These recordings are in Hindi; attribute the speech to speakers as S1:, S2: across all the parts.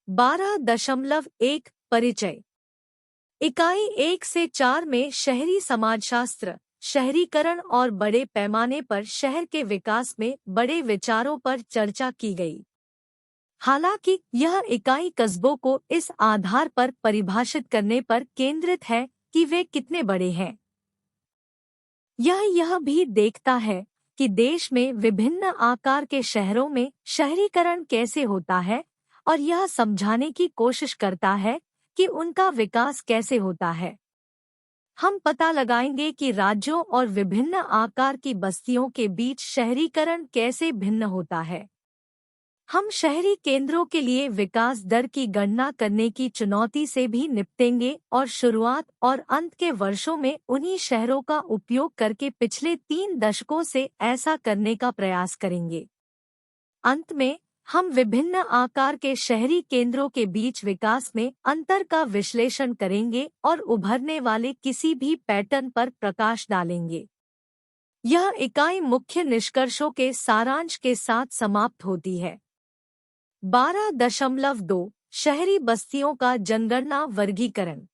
S1: 12.1 परिचय। इकाई 1 से 4 में शहरी समाजशास्त्र, शहरीकरण और बड़े पैमाने पर शहर के विकास में बड़े विचारों पर चर्चा की गई। हालांकि यह इकाई कस्बों को इस आधार पर परिभाषित करने पर केंद्रित है कि वे कितने बड़े हैं। यह भी देखता है कि देश में विभिन्न आकार के शहरों में शहरीकरण कैसे होता है और यह समझाने की कोशिश करता है कि उनका विकास कैसे होता है। हम पता लगाएंगे कि राज्यों और विभिन्न आकार की बस्तियों के बीच शहरीकरण कैसे भिन्न होता है। हम शहरी केंद्रों के लिए विकास दर की गणना करने की चुनौती से भी निपटेंगे और शुरुआत और अंत के वर्षों में उन्हीं शहरों का उपयोग करके पिछले 3 दशकों से ऐसा करने का प्रयास करेंगे। अंत में हम विभिन्न आकार के शहरी केंद्रों के बीच विकास में अंतर का विश्लेषण करेंगे और उभरने वाले किसी भी पैटर्न पर प्रकाश डालेंगे। यह इकाई मुख्य निष्कर्षों के सारांश के साथ समाप्त होती है। 12.2 शहरी बस्तियों का जनगणना वर्गीकरण।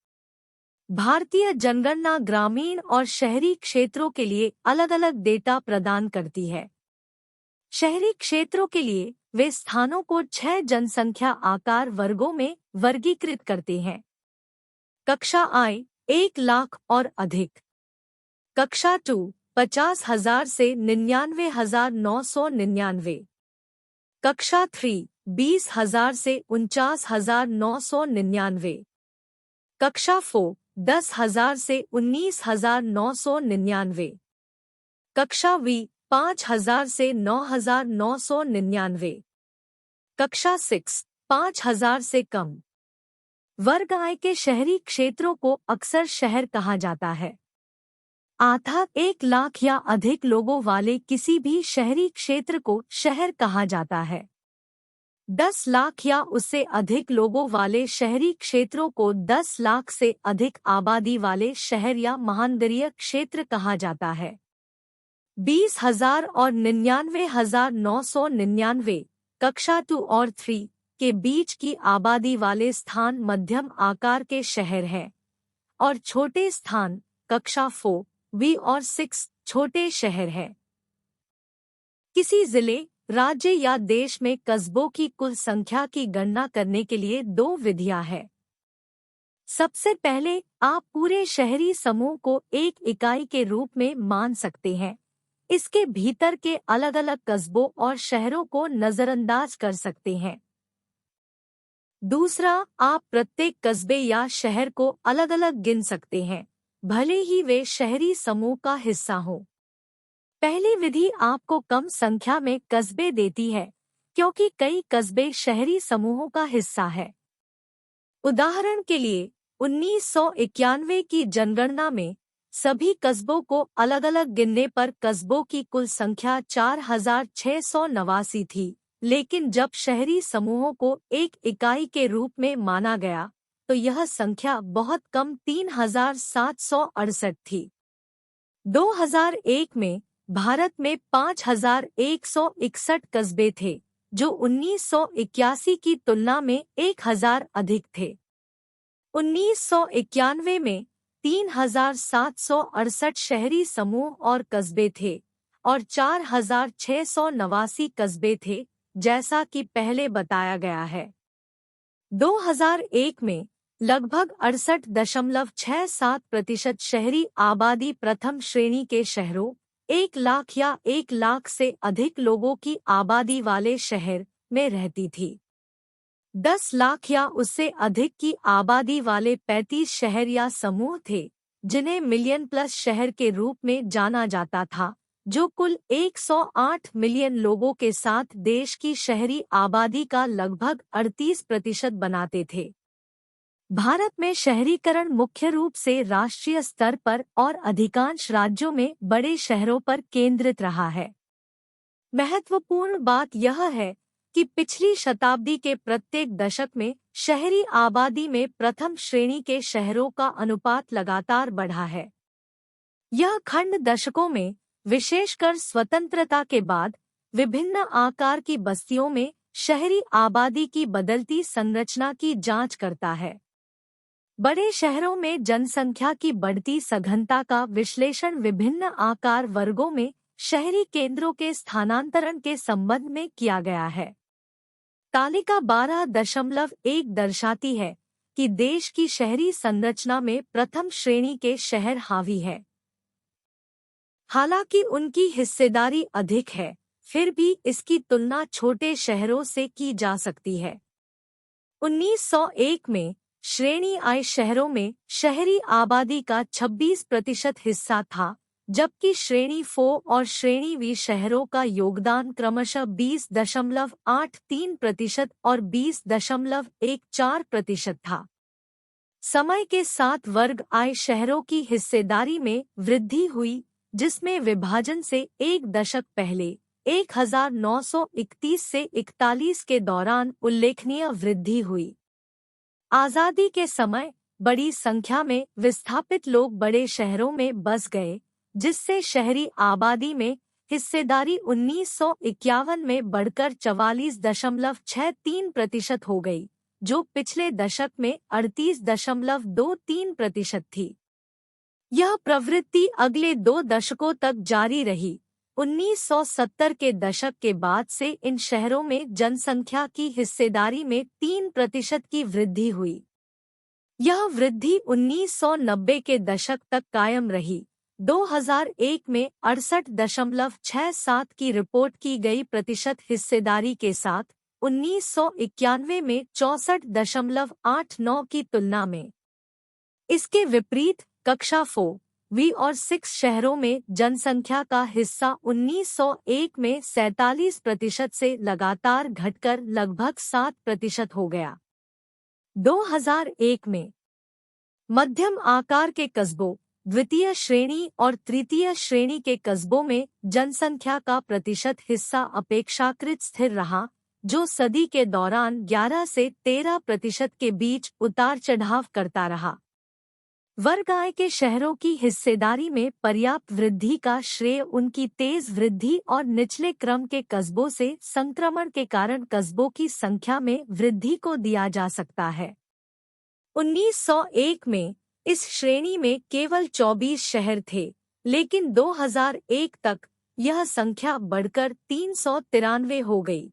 S1: भारतीय जनगणना ग्रामीण और शहरी क्षेत्रों के लिए अलग-अलग डेटा प्रदान करती है। शहरी क्षेत्रों के लिए वे स्थानों को 6 जनसंख्या आकार वर्गों में वर्गीकृत करते हैं। कक्षा I 1 लाख और अधिक, कक्षा II 50,000 से 99,999, कक्षा III 20,000 से 49,999, कक्षा IV 10,000 से 19,999, कक्षा V 5,000 से 9,999, कक्षा 6 5,000 से कम। वर्ग आय के शहरी क्षेत्रों को अक्सर शहर कहा जाता है। अर्थात 1 लाख या अधिक लोगों वाले किसी भी शहरी क्षेत्र को शहर कहा जाता है। 10 लाख या उससे अधिक लोगों वाले शहरी क्षेत्रों को 10 लाख से अधिक आबादी वाले शहर या महानगरीय क्षेत्र कहा जाता है। 20,000 और 99,999, कक्षा II और III के बीच की आबादी वाले स्थान मध्यम आकार के शहर हैं और छोटे स्थान कक्षा IV, V और VI छोटे शहर हैं। किसी जिले, राज्य या देश में कस्बों की कुल संख्या की गणना करने के लिए 2 विधियां हैं। सबसे पहले आप पूरे शहरी समूह को एक इकाई के रूप में मान सकते हैं। इसके भीतर के अलग-अलग कस्बों और शहरों को नजरअंदाज कर सकते हैं। दूसरा, आप प्रत्येक कस्बे या शहर को अलग-अलग गिन सकते हैं, भले ही वे शहरी समूह का हिस्सा हो। पहली विधि आपको कम संख्या में कस्बे देती है, क्योंकि कई कस्बे शहरी समूहों का हिस्सा है। उदाहरण के लिए 1991 की जनगणना में सभी कस्बों को अलग-अलग गिनने पर कस्बों की कुल संख्या 4,689 थी, लेकिन जब शहरी समूहों को एक इकाई के रूप में माना गया तो यह संख्या बहुत कम 3,768 थी। 2001 में भारत में 5,161 कस्बे थे, जो 1981 की तुलना में 1,000 अधिक थे। 1991 में 3,768 शहरी समूह और कस्बे थे और 4,689 कस्बे थे, जैसा कि पहले बताया गया है। 2001 में लगभग 68.67% शहरी आबादी प्रथम श्रेणी के शहरों, 1 लाख या 1 लाख से अधिक लोगों की आबादी वाले शहर में रहती थी। 10 लाख या उससे अधिक की आबादी वाले 35 शहर या समूह थे, जिन्हें मिलियन प्लस शहर के रूप में जाना जाता था, जो कुल 108 मिलियन लोगों के साथ देश की शहरी आबादी का लगभग 38% बनाते थे। भारत में शहरीकरण मुख्य रूप से राष्ट्रीय स्तर पर और अधिकांश राज्यों में बड़े शहरों पर केंद्रित रहा है। महत्वपूर्ण बात यह है कि पिछली शताब्दी के प्रत्येक दशक में शहरी आबादी में प्रथम श्रेणी के शहरों का अनुपात लगातार बढ़ा है। यह खंड दशकों में, विशेषकर स्वतंत्रता के बाद, विभिन्न आकार की बस्तियों में शहरी आबादी की बदलती संरचना की जांच करता है। बड़े शहरों में जनसंख्या की बढ़ती सघनता का विश्लेषण विभिन्न आकार वर्गों में शहरी केंद्रों के स्थानांतरण के संबंध में किया गया है। तालिका 12.1 दर्शाती है कि देश की शहरी संरचना में प्रथम श्रेणी के शहर हावी है। हालांकि उनकी हिस्सेदारी अधिक है, फिर भी इसकी तुलना छोटे शहरों से की जा सकती है। 1901 में श्रेणी I शहरों में शहरी आबादी का 26% हिस्सा था, जबकि श्रेणी IV और श्रेणी V शहरों का योगदान क्रमशः 20.83% और 20.14% था। समय के साथ वर्ग I शहरों की हिस्सेदारी में वृद्धि हुई, जिसमें विभाजन से एक दशक पहले 1931 से 41 के दौरान उल्लेखनीय वृद्धि हुई। आज़ादी के समय बड़ी संख्या में विस्थापित लोग बड़े शहरों में बस गए, जिससे शहरी आबादी में हिस्सेदारी 1951 में बढ़कर 44.63% हो गई, जो पिछले दशक में 38.23% थी। यह प्रवृत्ति अगले 2 दशकों तक जारी रही। 1970 के दशक के बाद से इन शहरों में जनसंख्या की हिस्सेदारी में 3% की वृद्धि हुई। यह वृद्धि 1990 के दशक तक कायम रही। 2001 में 68.67 की रिपोर्ट की गई प्रतिशत हिस्सेदारी के साथ 1991 में 64.89 की तुलना में। इसके विपरीत कक्षा IV, V और VI शहरों में जनसंख्या का हिस्सा 1901 में 47% से लगातार घटकर लगभग 7% हो गया। 2001 में मध्यम आकार के कस्बों, द्वितीय श्रेणी और तृतीय श्रेणी के कस्बों में जनसंख्या का प्रतिशत हिस्सा अपेक्षाकृत स्थिर रहा, जो सदी के दौरान 11 से 13% के बीच उतार चढ़ाव करता रहा। वर्ग I के शहरों की हिस्सेदारी में पर्याप्त वृद्धि का श्रेय उनकी तेज वृद्धि और निचले क्रम के कस्बों से संक्रमण के कारण कस्बों की संख्या में वृद्धि को दिया जा सकता है। 1901 में इस श्रेणी में केवल 24 शहर थे, लेकिन 2001 तक यह संख्या बढ़कर 393 हो गई।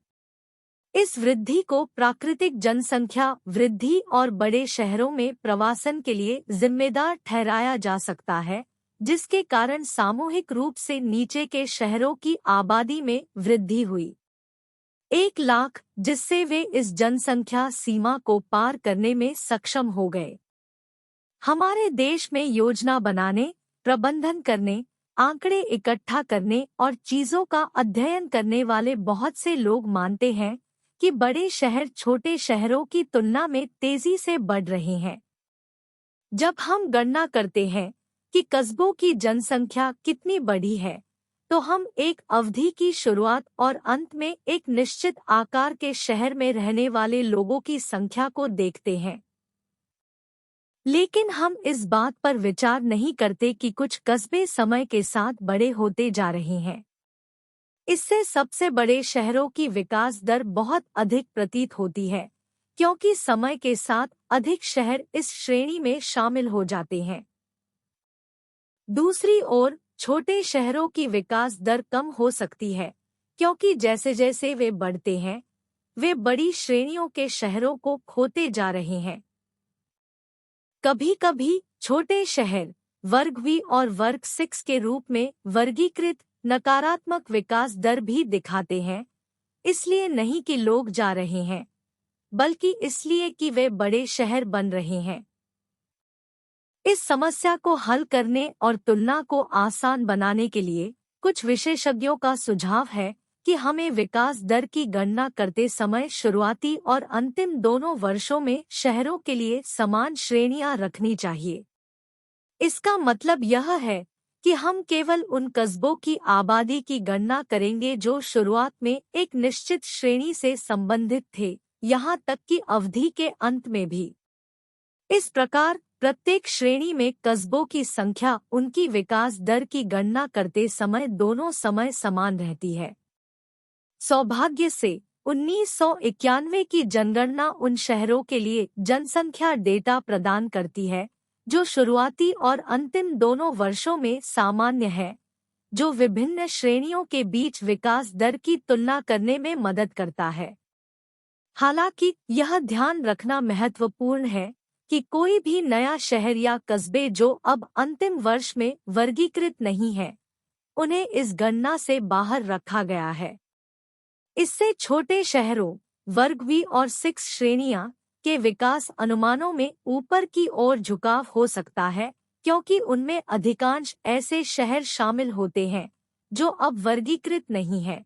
S1: इस वृद्धि को प्राकृतिक जनसंख्या वृद्धि और बड़े शहरों में प्रवासन के लिए जिम्मेदार ठहराया जा सकता है, जिसके कारण सामूहिक रूप से नीचे के शहरों की आबादी में वृद्धि हुई। 1 लाख, जिससे वे इस जनसंख्या सीमा को पार करने में सक्षम हो गए। हमारे देश में योजना बनाने, प्रबंधन करने, आंकड़े इकट्ठा करने और चीजों का अध्ययन करने वाले बहुत से लोग मानते हैं कि बड़े शहर छोटे शहरों की तुलना में तेजी से बढ़ रहे हैं। जब हम गणना करते हैं कि कस्बों की जनसंख्या कितनी बढ़ी है, तो हम एक अवधि की शुरुआत और अंत में एक निश्चित आकार के शहर में रहने वाले लोगों की संख्या को देखते हैं। लेकिन हम इस बात पर विचार नहीं करते कि कुछ कस्बे समय के साथ बड़े होते जा रहे हैं। इससे सबसे बड़े शहरों की विकास दर बहुत अधिक प्रतीत होती है, क्योंकि समय के साथ अधिक शहर इस श्रेणी में शामिल हो जाते हैं। दूसरी ओर छोटे शहरों की विकास दर कम हो सकती है, क्योंकि जैसे जैसे वे बढ़ते हैं, वे बड़ी श्रेणियों के शहरों को खोते जा रहे हैं। कभी-कभी छोटे शहर वर्ग V और वर्ग VI के रूप में वर्गीकृत नकारात्मक विकास दर भी दिखाते हैं, इसलिए नहीं कि लोग जा रहे हैं, बल्कि इसलिए कि वे बड़े शहर बन रहे हैं। इस समस्या को हल करने और तुलना को आसान बनाने के लिए कुछ विशेषज्ञों का सुझाव है कि हमें विकास दर की गणना करते समय शुरुआती और अंतिम दोनों वर्षों में शहरों के लिए समान श्रेणियां रखनी चाहिए। इसका मतलब यह है कि हम केवल उन कस्बों की आबादी की गणना करेंगे जो शुरुआत में एक निश्चित श्रेणी से संबंधित थे, यहाँ तक कि अवधि के अंत में भी। इस प्रकार प्रत्येक श्रेणी में कस्बों की संख्या उनकी विकास दर की गणना करते समय दोनों समय समान रहती है। सौभाग्य से 1991 की जनगणना उन शहरों के लिए जनसंख्या डेटा प्रदान करती है जो शुरुआती और अंतिम दोनों वर्षों में सामान्य है, जो विभिन्न श्रेणियों के बीच विकास दर की तुलना करने में मदद करता है। हालांकि यह ध्यान रखना महत्वपूर्ण है कि कोई भी नया शहर या कस्बे जो अब अंतिम वर्ष में वर्गीकृत नहीं है, उन्हें इस गणना से बाहर रखा गया है। इससे छोटे शहरों, वर्ग बी और 6 श्रेणियां के विकास अनुमानों में ऊपर की ओर झुकाव हो सकता है, क्योंकि उनमें अधिकांश ऐसे शहर शामिल होते हैं जो अब वर्गीकृत नहीं हैं।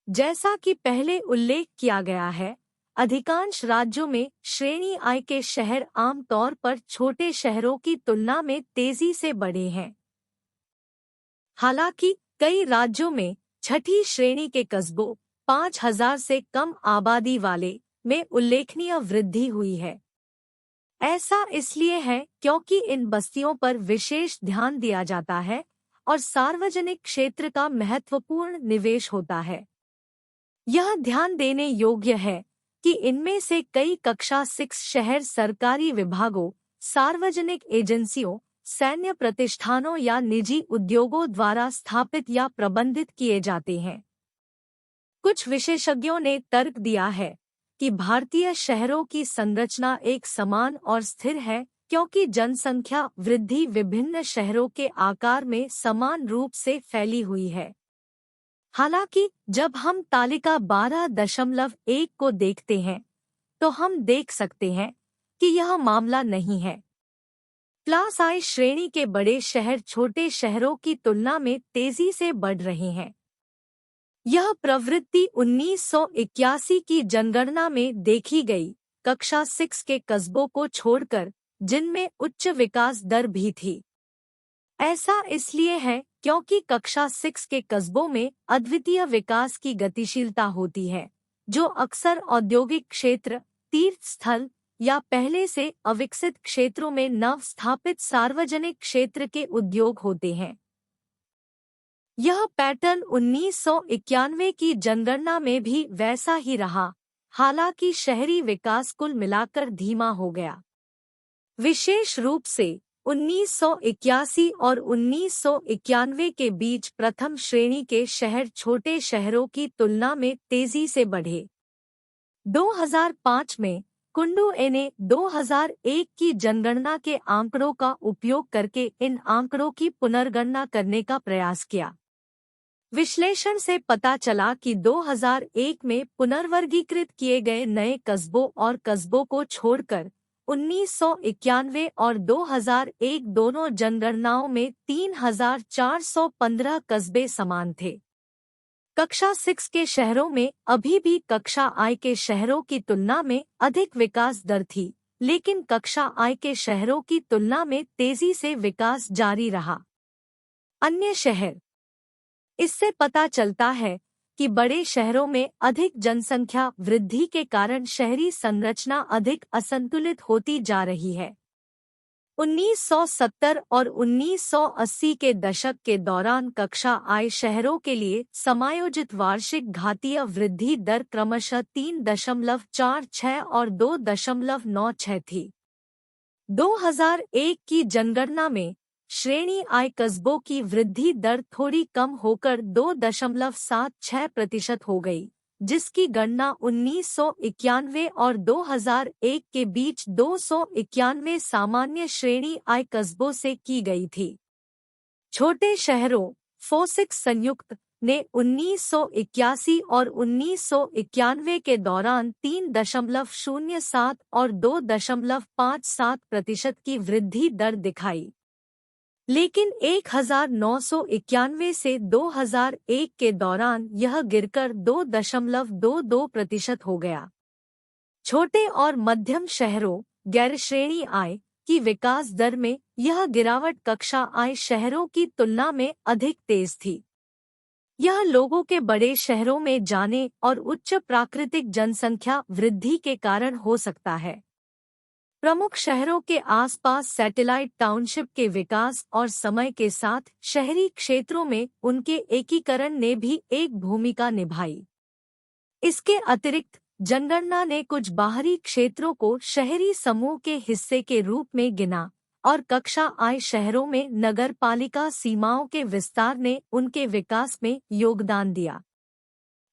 S1: जैसा कि पहले उल्लेख किया गया है, अधिकांश राज्यों में श्रेणी आई के शहर आमतौर पर छोटे शहरों की तुलना में तेजी से बढ़े हैं। हालांकि कई राज्यों में छठी श्रेणी के कस्बों 5,000 से कम आबादी वाले में उल्लेखनीय वृद्धि हुई है। ऐसा इसलिए है क्योंकि इन बस्तियों पर विशेष ध्यान दिया जाता है और सार्वजनिक क्षेत्र का महत्वपूर्ण निवेश होता है। यह ध्यान देने योग्य है कि इनमें से कई कक्षा 6 शहर सरकारी विभागों, सार्वजनिक एजेंसियों, सैन्य प्रतिष्ठानों या निजी उद्योगों द्वारा स्थापित या प्रबंधित किए जाते हैं। कुछ विशेषज्ञों ने तर्क दिया है कि भारतीय शहरों की संरचना एक समान और स्थिर है क्योंकि जनसंख्या वृद्धि विभिन्न शहरों के आकार में समान रूप से फैली हुई है। हालांकि जब हम तालिका 12.1 को देखते हैं तो हम देख सकते हैं कि यह मामला नहीं है। क्लास आई श्रेणी के बड़े शहर छोटे शहरों की तुलना में तेजी से बढ़ रहे हैं। यह प्रवृत्ति 1981 की जनगणना में देखी गई कक्षा 6 के कस्बों को छोड़कर, जिनमें उच्च विकास दर भी थी। ऐसा इसलिए है क्योंकि कक्षा 6 के कस्बों में अद्वितीय विकास की गतिशीलता होती है, जो अक्सर औद्योगिक क्षेत्र, तीर्थ स्थल या पहले से अविकसित क्षेत्रों में नव स्थापित सार्वजनिक क्षेत्र के उद्योग होते हैं। यह पैटर्न 1991 की जनगणना में भी वैसा ही रहा, हालांकि शहरी विकास कुल मिलाकर धीमा हो गया। विशेष रूप से 1981 और 1991 के बीच प्रथम श्रेणी के शहर छोटे शहरों की तुलना में तेजी से बढ़े। 2005 में कुंडू ए ने 2001 की जनगणना के आंकड़ों का उपयोग करके इन आंकड़ों की पुनर्गणना करने का प्रयास किया। विश्लेषण से पता चला कि 2001 में पुनर्वर्गीकृत किए गए नए कस्बों और कस्बों को छोड़कर 1991 और 2001 दोनों जनगणनाओं में 3,415 कस्बे समान थे। कक्षा 6 के शहरों में अभी भी कक्षा आई के शहरों की तुलना में अधिक विकास दर थी, लेकिन कक्षा आई के शहरों की तुलना में तेजी से विकास जारी रहा। अन्य शहर। इससे पता चलता है कि बड़े शहरों में अधिक जनसंख्या वृद्धि के कारण शहरी संरचना अधिक असंतुलित होती जा रही है। 1970 और 1980 के दशक के दौरान कक्षा आई शहरों के लिए समायोजित वार्षिक घातीय वृद्धि दर क्रमशः 3.46 और 2.96 थी। 2001 की जनगणना में श्रेणी आई कस्बों की वृद्धि दर थोड़ी कम होकर 2.76% हो गई, जिसकी गणना 1991 और 2001 के बीच 291 सामान्य श्रेणी आई कस्बों से की गई थी। छोटे शहरों फोसिक्स संयुक्त ने 1981 और 1991 के दौरान 3.07 और 2.57% की वृद्धि दर दिखाई, लेकिन 1991 से 2001 के दौरान यह गिरकर 2.22% हो गया। छोटे और मध्यम शहरों गैर श्रेणी आय की विकास दर में यह गिरावट कक्षा आय शहरों की तुलना में अधिक तेज थी। यह लोगों के बड़े शहरों में जाने और उच्च प्राकृतिक जनसंख्या वृद्धि के कारण हो सकता है। प्रमुख शहरों के आसपास सैटेलाइट टाउनशिप के विकास और समय के साथ शहरी क्षेत्रों में उनके एकीकरण ने भी एक भूमिका निभाई। इसके अतिरिक्त जनगणना ने कुछ बाहरी क्षेत्रों को शहरी समूह के हिस्से के रूप में गिना और कक्षा आय शहरों में नगर पालिका सीमाओं के विस्तार ने उनके विकास में योगदान दिया।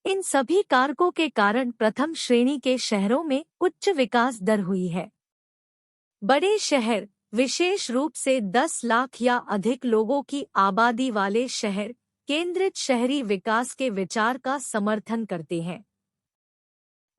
S1: इन सभी कारकों के कारण प्रथम श्रेणी के शहरों में उच्च विकास दर हुई है। बड़े शहर, विशेष रूप से 10 लाख या अधिक लोगों की आबादी वाले शहर, केंद्रित शहरी विकास के विचार का समर्थन करते हैं।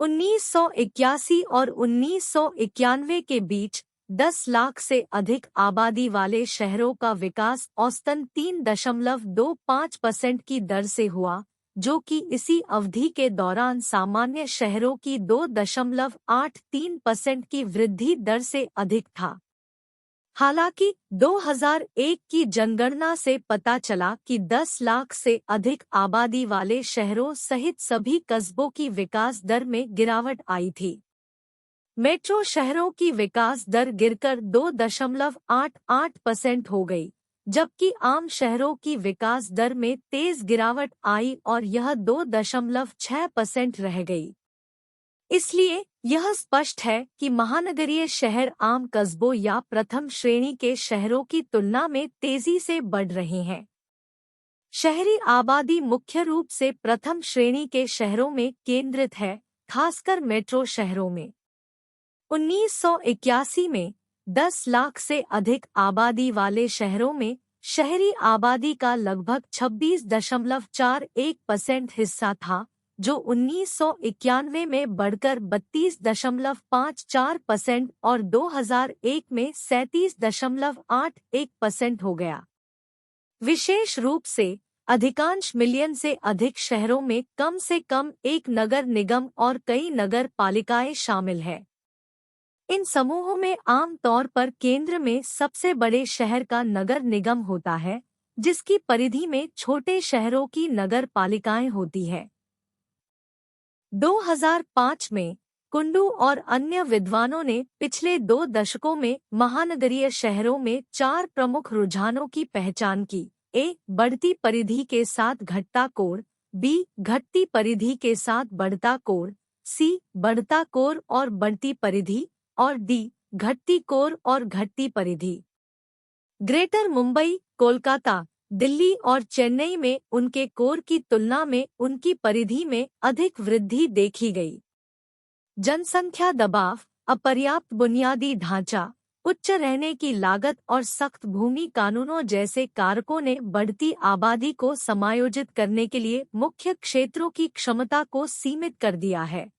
S1: 1981 और 1991 के बीच 10 लाख से अधिक आबादी वाले शहरों का विकास औसतन 3.25% की दर से हुआ, जो कि इसी अवधि के दौरान सामान्य शहरों की 2.83% की वृद्धि दर से अधिक था। हालांकि 2001 की जनगणना से पता चला कि 10 लाख से अधिक आबादी वाले शहरों सहित सभी कस्बों की विकास दर में गिरावट आई थी। मेट्रो शहरों की विकास दर गिरकर 2.88% हो गई, जबकि आम शहरों की विकास दर में तेज गिरावट आई और यह 2.6% रह गई। इसलिए यह स्पष्ट है कि महानगरीय शहर आम कस्बों या प्रथम श्रेणी के शहरों की तुलना में तेजी से बढ़ रहे हैं। शहरी आबादी मुख्य रूप से प्रथम श्रेणी के शहरों में केंद्रित है, खासकर मेट्रो शहरों में। 1981 में 10 लाख से अधिक आबादी वाले शहरों में शहरी आबादी का लगभग 26.41% हिस्सा था, जो 1991 में बढ़कर 32.54% और 2001 में 37.81% हो गया। विशेष रूप से अधिकांश मिलियन से अधिक शहरों में कम से कम एक नगर निगम और कई नगर पालिकाएं शामिल हैं। इन समूहों में आम तौर पर केंद्र में सबसे बड़े शहर का नगर निगम होता है, जिसकी परिधि में छोटे शहरों की नगर पालिकाएं होती है। 2005 में कुंडू और अन्य विद्वानों ने पिछले 2 दशकों में महानगरीय शहरों में 4 प्रमुख रुझानों की पहचान की। ए, बढ़ती परिधि के साथ घटता कोण, बी, घटती परिधि के साथ बढ़ता कोण, सी, बढ़ता कोण और बढ़ती परिधि, और डी, घटती कोण और घटती परिधि। ग्रेटर मुंबई, कोलकाता, दिल्ली और चेन्नई में उनके कोर की तुलना में उनकी परिधि में अधिक वृद्धि देखी गई। जनसंख्या दबाव, अपर्याप्त बुनियादी ढांचा, उच्च रहने की लागत और सख्त भूमि कानूनों जैसे कारकों ने बढ़ती आबादी को समायोजित करने के लिए मुख्य क्षेत्रों की क्षमता को सीमित कर दिया है।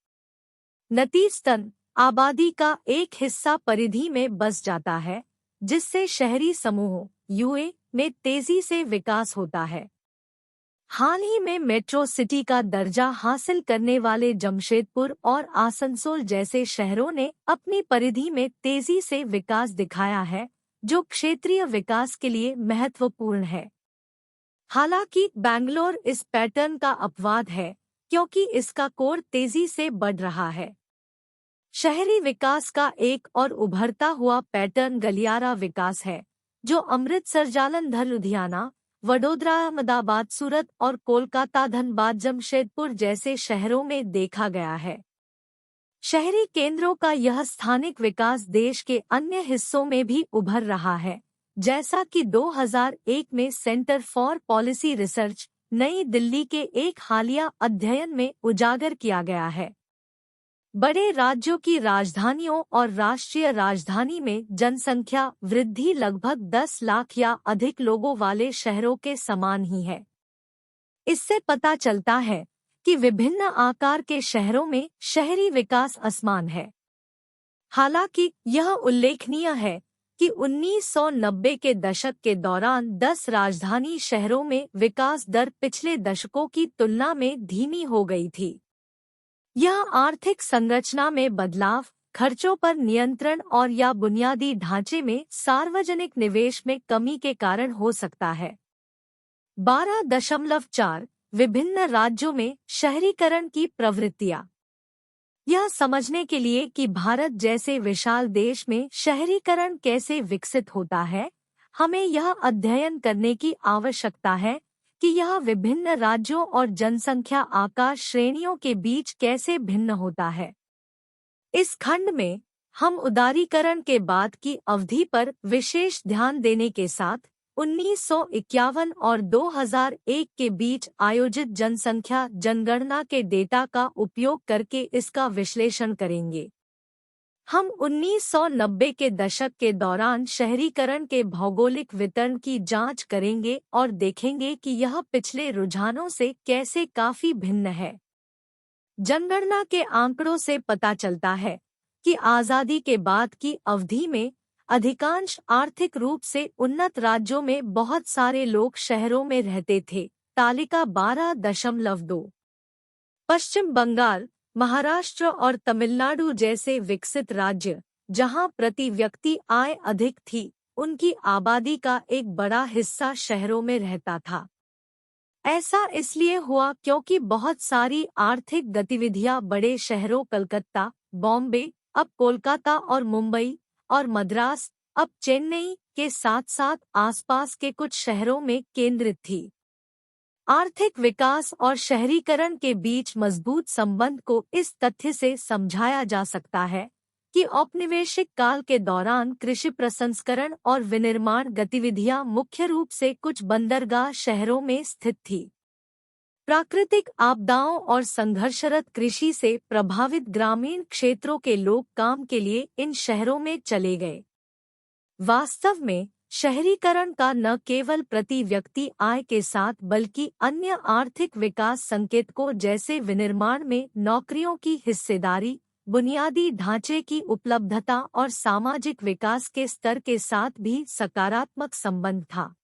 S1: नतीजतन आबादी का एक हिस्सा परिधि में बस जाता है, जिससे शहरी समूहों यूए में तेजी से विकास होता है। हाल ही में मेट्रो सिटी का दर्जा हासिल करने वाले जमशेदपुर और आसनसोल जैसे शहरों ने अपनी परिधि में तेजी से विकास दिखाया है, जो क्षेत्रीय विकास के लिए महत्वपूर्ण है। हालांकि बेंगलोर इस पैटर्न का अपवाद है, क्योंकि इसका कोर तेजी से बढ़ रहा है। शहरी विकास का एक और उभरता हुआ पैटर्न गलियारा विकास है, जो अमृतसर, जालंधर, लुधियाना, वडोदरा, अहमदाबाद, सूरत और कोलकाता, धनबाद, जमशेदपुर जैसे शहरों में देखा गया है। शहरी केंद्रों का यह स्थानिक विकास देश के अन्य हिस्सों में भी उभर रहा है, जैसा कि 2001 में सेंटर फॉर पॉलिसी रिसर्च, नई दिल्ली के एक हालिया अध्ययन में उजागर किया गया है। बड़े राज्यों की राजधानियों और राष्ट्रीय राजधानी में जनसंख्या वृद्धि लगभग 10 लाख या अधिक लोगों वाले शहरों के समान ही है। इससे पता चलता है कि विभिन्न आकार के शहरों में शहरी विकास असमान है। हालांकि यह उल्लेखनीय है कि 1990 के दशक के दौरान 10 राजधानी शहरों में विकास दर पिछले दशकों की तुलना में धीमी हो गई थी। यह आर्थिक संरचना में बदलाव, खर्चों पर नियंत्रण और या बुनियादी ढांचे में सार्वजनिक निवेश में कमी के कारण हो सकता है। 12.4 विभिन्न राज्यों में शहरीकरण की प्रवृत्तियां। यह समझने के लिए कि भारत जैसे विशाल देश में शहरीकरण कैसे विकसित होता है, हमें यह अध्ययन करने की आवश्यकता है कि यह विभिन्न राज्यों और जनसंख्या आकार श्रेणियों के बीच कैसे भिन्न होता है। इस खंड में हम उदारीकरण के बाद की अवधि पर विशेष ध्यान देने के साथ 1951 और 2001 के बीच आयोजित जनसंख्या जनगणना के डेटा का उपयोग करके इसका विश्लेषण करेंगे। हम 1990 के दशक के दौरान शहरीकरण के भौगोलिक वितरण की जांच करेंगे और देखेंगे कि यह पिछले रुझानों से कैसे काफी भिन्न है। जनगणना के आंकड़ों से पता चलता है कि आजादी के बाद की अवधि में अधिकांश आर्थिक रूप से उन्नत राज्यों में बहुत सारे लोग शहरों में रहते थे। तालिका 12.2। पश्चिम बंगाल, महाराष्ट्र और तमिलनाडु जैसे विकसित राज्य, जहां प्रति व्यक्ति आय अधिक थी, उनकी आबादी का एक बड़ा हिस्सा शहरों में रहता था। ऐसा इसलिए हुआ क्योंकि बहुत सारी आर्थिक गतिविधियां बड़े शहरों कलकत्ता, बॉम्बे, अब कोलकाता और मुंबई और मद्रास, अब चेन्नई के साथ साथ आसपास के कुछ शहरों में केंद्रित थी। आर्थिक विकास और शहरीकरण के बीच मजबूत संबंध को इस तथ्य से समझाया जा सकता है कि औपनिवेशिक काल के दौरान कृषि प्रसंस्करण और विनिर्माण गतिविधियां मुख्य रूप से कुछ बंदरगाह शहरों में स्थित थी। प्राकृतिक आपदाओं और संघर्षरत कृषि से प्रभावित ग्रामीण क्षेत्रों के लोग काम के लिए इन शहरों में चले गए। वास्तव में शहरीकरण का न केवल प्रति व्यक्ति आय के साथ बल्कि अन्य आर्थिक विकास संकेतकों जैसे विनिर्माण में नौकरियों की हिस्सेदारी, बुनियादी ढांचे की उपलब्धता और सामाजिक विकास के स्तर के साथ भी सकारात्मक संबंध था।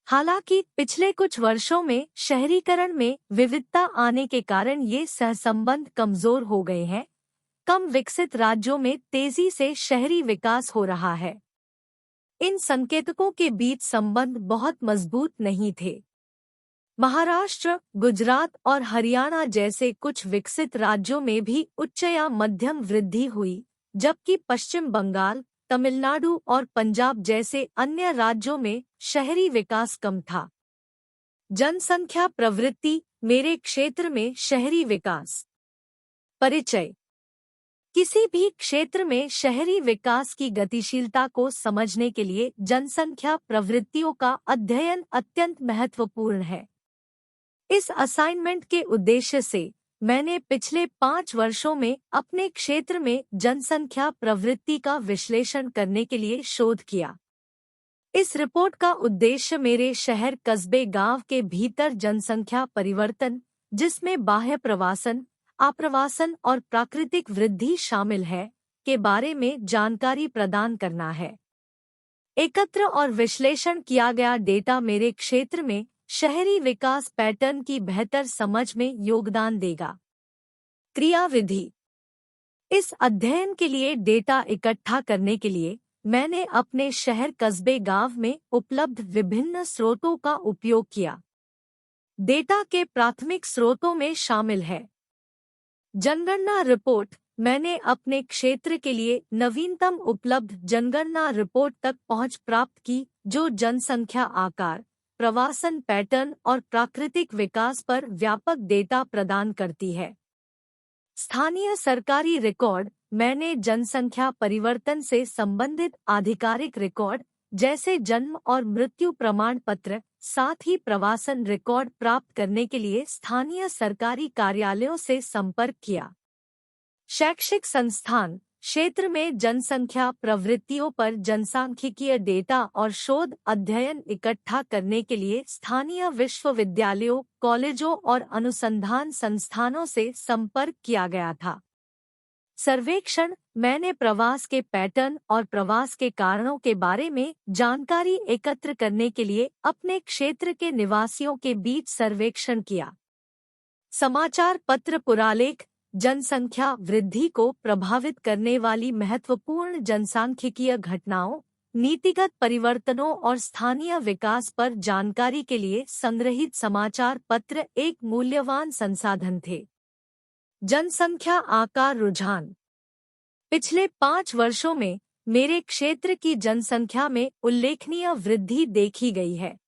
S1: हालांकि पिछले कुछ वर्षों में शहरीकरण में विविधता आने के कारण ये सहसंबंध कमजोर हो गए हैं। कम विकसित राज्यों में तेजी से शहरी विकास हो रहा है। इन संकेतकों के बीच संबंध बहुत मजबूत नहीं थे। महाराष्ट्र, गुजरात और हरियाणा जैसे कुछ विकसित राज्यों में भी उच्च या मध्यम वृद्धि हुई, जबकि पश्चिम बंगाल, तमिलनाडु और पंजाब जैसे अन्य राज्यों में शहरी विकास कम था। जनसंख्या प्रवृत्ति, मेरे क्षेत्र में शहरी विकास। परिचय। किसी भी क्षेत्र में शहरी विकास की गतिशीलता को समझने के लिए जनसंख्या प्रवृत्तियों का अध्ययन अत्यंत महत्वपूर्ण है। इस असाइनमेंट के उद्देश्य से मैंने पिछले 5 वर्षों में अपने क्षेत्र में जनसंख्या प्रवृत्ति का विश्लेषण करने के लिए शोध किया। इस रिपोर्ट का उद्देश्य मेरे शहर कस्बे गांव के भीतर जनसंख्या परिवर्तन, जिसमें बाह्य प्रवासन, आप्रवासन और प्राकृतिक वृद्धि शामिल है, के बारे में जानकारी प्रदान करना है। एकत्र और विश्लेषण किया गया डेटा मेरे क्षेत्र में शहरी विकास पैटर्न की बेहतर समझ में योगदान देगा। क्रियाविधि। इस अध्ययन के लिए डेटा इकट्ठा करने के लिए मैंने अपने शहर कस्बे गांव में उपलब्ध विभिन्न स्रोतों का उपयोग किया। डेटा के प्राथमिक स्रोतों में शामिल है जनगणना रिपोर्ट। मैंने अपने क्षेत्र के लिए नवीनतम उपलब्ध जनगणना रिपोर्ट तक पहुंच प्राप्त की, जो जनसंख्या आकार, प्रवासन पैटर्न और प्राकृतिक विकास पर व्यापक डेटा प्रदान करती है। स्थानीय सरकारी रिकॉर्ड। मैंने जनसंख्या परिवर्तन से संबंधित आधिकारिक रिकॉर्ड जैसे जन्म और मृत्यु प्रमाण पत्र, साथ ही प्रवासन रिकॉर्ड प्राप्त करने के लिए स्थानीय सरकारी कार्यालयों से संपर्क किया। शैक्षिक संस्थान। क्षेत्र में जनसंख्या प्रवृत्तियों पर जनसांख्यिकीय डेटा और शोध अध्ययन इकट्ठा करने के लिए स्थानीय विश्वविद्यालयों, कॉलेजों और अनुसंधान संस्थानों से संपर्क किया गया था। सर्वेक्षण। मैंने प्रवास के पैटर्न और प्रवास के कारणों के बारे में जानकारी एकत्र करने के लिए अपने क्षेत्र के निवासियों के बीच सर्वेक्षण किया। समाचार पत्र पुरालेख। जनसंख्या वृद्धि को प्रभावित करने वाली महत्वपूर्ण जनसांख्यिकीय घटनाओं, नीतिगत परिवर्तनों और स्थानीय विकास पर जानकारी के लिए संग्रहित समाचार पत्र एक मूल्यवान संसाधन थे। जनसंख्या आकार रुझान। पिछले 5 वर्षों में मेरे क्षेत्र की जनसंख्या में उल्लेखनीय वृद्धि देखी गई है।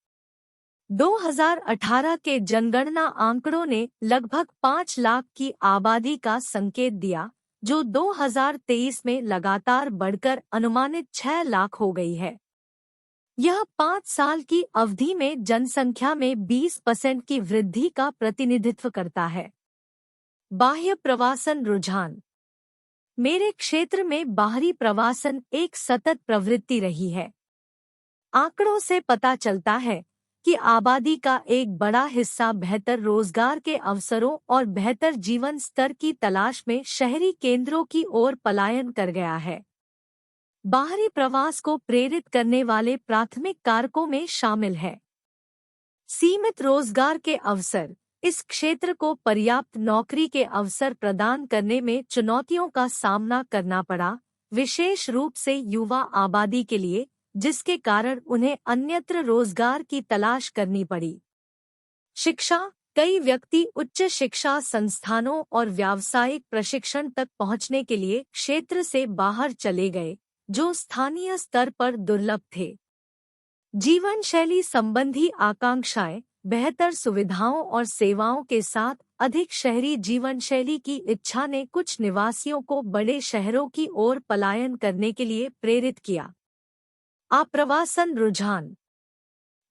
S1: 2018 के जनगणना आंकड़ों ने लगभग 5 लाख की आबादी का संकेत दिया, जो 2023 में लगातार बढ़कर अनुमानित 6 लाख हो गई है। यह 5 साल की अवधि में जनसंख्या में 20% की वृद्धि का प्रतिनिधित्व करता है। बाह्य प्रवासन रुझान। मेरे क्षेत्र में बाहरी प्रवासन एक सतत प्रवृत्ति रही है। आंकड़ों से पता चलता है कि आबादी का एक बड़ा हिस्सा बेहतर रोजगार के अवसरों और बेहतर जीवन स्तर की तलाश में शहरी केंद्रों की ओर पलायन कर गया है। बाहरी प्रवास को प्रेरित करने वाले प्राथमिक कारकों में शामिल है सीमित रोजगार के अवसर। इस क्षेत्र को पर्याप्त नौकरी के अवसर प्रदान करने में चुनौतियों का सामना करना पड़ा, विशेष रूप से युवा आबादी के लिए, जिसके कारण उन्हें अन्यत्र रोजगार की तलाश करनी पड़ी। शिक्षा। कई व्यक्ति उच्च शिक्षा संस्थानों और व्यावसायिक प्रशिक्षण तक पहुंचने के लिए क्षेत्र से बाहर चले गए, जो स्थानीय स्तर पर दुर्लभ थे। जीवन शैली संबंधी आकांक्षाएं। बेहतर सुविधाओं और सेवाओं के साथ अधिक शहरी जीवन शैली की इच्छा ने कुछ निवासियों को बड़े शहरों की ओर पलायन करने के लिए प्रेरित किया। आप्रवासन रुझान।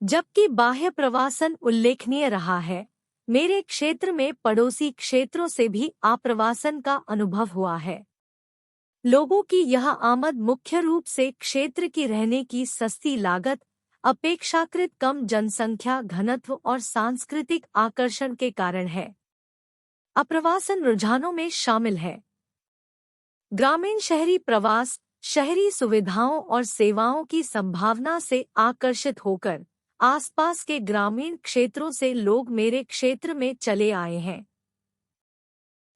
S1: जबकि बाह्य प्रवासन उल्लेखनीय रहा है, मेरे क्षेत्र में पड़ोसी क्षेत्रों से भी आप्रवासन का अनुभव हुआ है। लोगों की यह आमद मुख्य रूप से क्षेत्र की रहने की सस्ती लागत, अपेक्षाकृत कम जनसंख्या घनत्व और सांस्कृतिक आकर्षण के कारण है। आप्रवासन रुझानों में शामिल है ग्रामीण शहरी प्रवास। शहरी सुविधाओं और सेवाओं की संभावना से आकर्षित होकर आसपास के ग्रामीण क्षेत्रों से लोग मेरे क्षेत्र में चले आए हैं।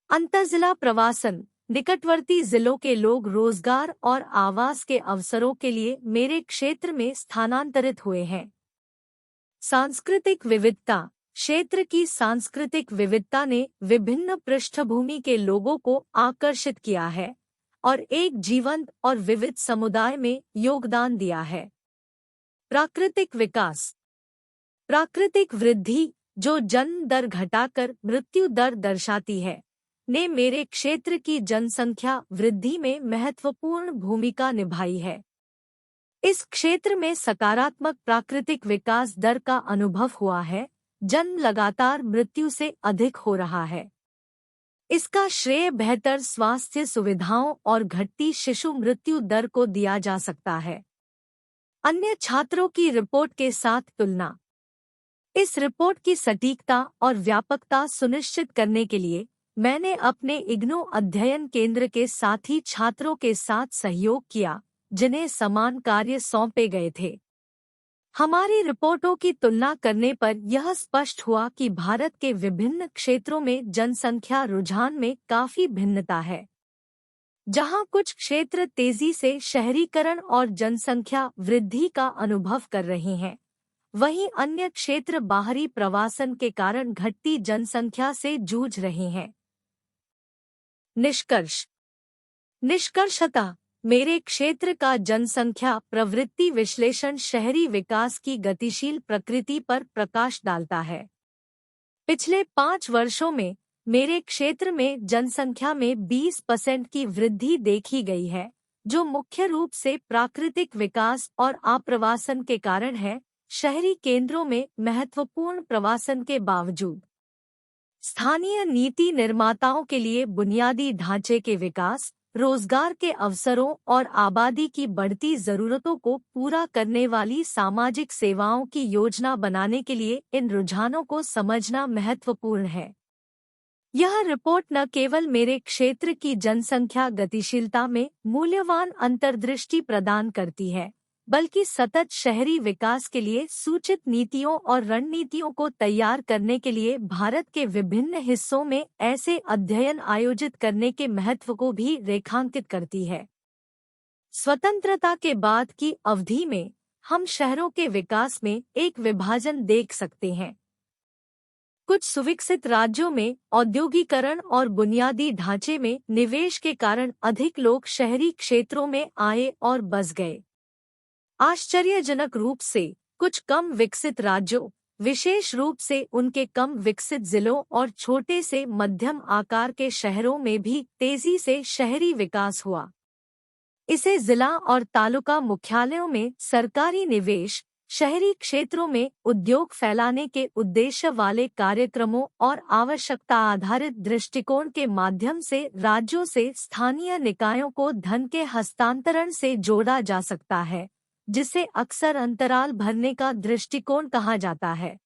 S1: अंतर्जिला प्रवासन। निकटवर्ती जिलों के लोग रोजगार और आवास के अवसरों के लिए मेरे क्षेत्र में स्थानांतरित हुए हैं। सांस्कृतिक विविधता। क्षेत्र की सांस्कृतिक विविधता ने विभिन्न पृष्ठभूमि के लोगों को आकर्षित किया है और एक जीवंत और विविध समुदाय में योगदान दिया है। प्राकृतिक विकास। प्राकृतिक वृद्धि, जो जन्म दर घटाकर मृत्यु दर दर्शाती है, ने मेरे क्षेत्र की जनसंख्या वृद्धि में महत्वपूर्ण भूमिका निभाई है। इस क्षेत्र में सकारात्मक प्राकृतिक विकास दर का अनुभव हुआ है, जन्म लगातार मृत्यु से अधिक हो रहा है। इसका श्रेय बेहतर स्वास्थ्य सुविधाओं और घटती शिशु मृत्यु दर को दिया जा सकता है। अन्य छात्रों की रिपोर्ट के साथ तुलना। इस रिपोर्ट की सटीकता और व्यापकता सुनिश्चित करने के लिए मैंने अपने इग्नू अध्ययन केंद्र के साथी छात्रों के साथ सहयोग किया, जिन्हें समान कार्य सौंपे गए थे। हमारी रिपोर्टों की तुलना करने पर यह स्पष्ट हुआ कि भारत के विभिन्न क्षेत्रों में जनसंख्या रुझान में काफी भिन्नता है। जहां कुछ क्षेत्र तेजी से शहरीकरण और जनसंख्या वृद्धि का अनुभव कर रहे हैं, वहीं अन्य क्षेत्र बाहरी प्रवासन के कारण घटती जनसंख्या से जूझ रहे हैं। निष्कर्ष। निष्कर्षतः मेरे क्षेत्र का जनसंख्या प्रवृत्ति विश्लेषण शहरी विकास की गतिशील प्रकृति पर प्रकाश डालता है। पिछले 5 वर्षों में मेरे क्षेत्र में जनसंख्या में 20% की वृद्धि देखी गई है, जो मुख्य रूप से प्राकृतिक विकास और आप्रवासन के कारण है। शहरी केंद्रों में महत्वपूर्ण प्रवासन के बावजूद स्थानीय नीति निर्माताओं के लिए बुनियादी ढांचे के विकास, रोजगार के अवसरों और आबादी की बढ़ती जरूरतों को पूरा करने वाली सामाजिक सेवाओं की योजना बनाने के लिए इन रुझानों को समझना महत्वपूर्ण है। यह रिपोर्ट न केवल मेरे क्षेत्र की जनसंख्या गतिशीलता में मूल्यवान अंतर्दृष्टि प्रदान करती है, बल्कि सतत शहरी विकास के लिए सूचित नीतियों और रणनीतियों को तैयार करने के लिए भारत के विभिन्न हिस्सों में ऐसे अध्ययन आयोजित करने के महत्व को भी रेखांकित करती है। स्वतंत्रता के बाद की अवधि में हम शहरों के विकास में एक विभाजन देख सकते हैं। कुछ सुविकसित राज्यों में औद्योगिकरण और बुनियादी ढांचे में निवेश के कारण अधिक लोग शहरी क्षेत्रों में आए और बस गए। आश्चर्यजनक रूप से कुछ कम विकसित राज्यों, विशेष रूप से उनके कम विकसित जिलों और छोटे से मध्यम आकार के शहरों में भी तेजी से शहरी विकास हुआ। इसे जिला और तालुका मुख्यालयों में सरकारी निवेश, शहरी क्षेत्रों में उद्योग फैलाने के उद्देश्य वाले कार्यक्रमों और आवश्यकता आधारित दृष्टिकोण के माध्यम से राज्यों से स्थानीय निकायों को धन के हस्तांतरण से जोड़ा जा सकता है, जिसे अक्सर अंतराल भरने का दृष्टिकोण कहा जाता है।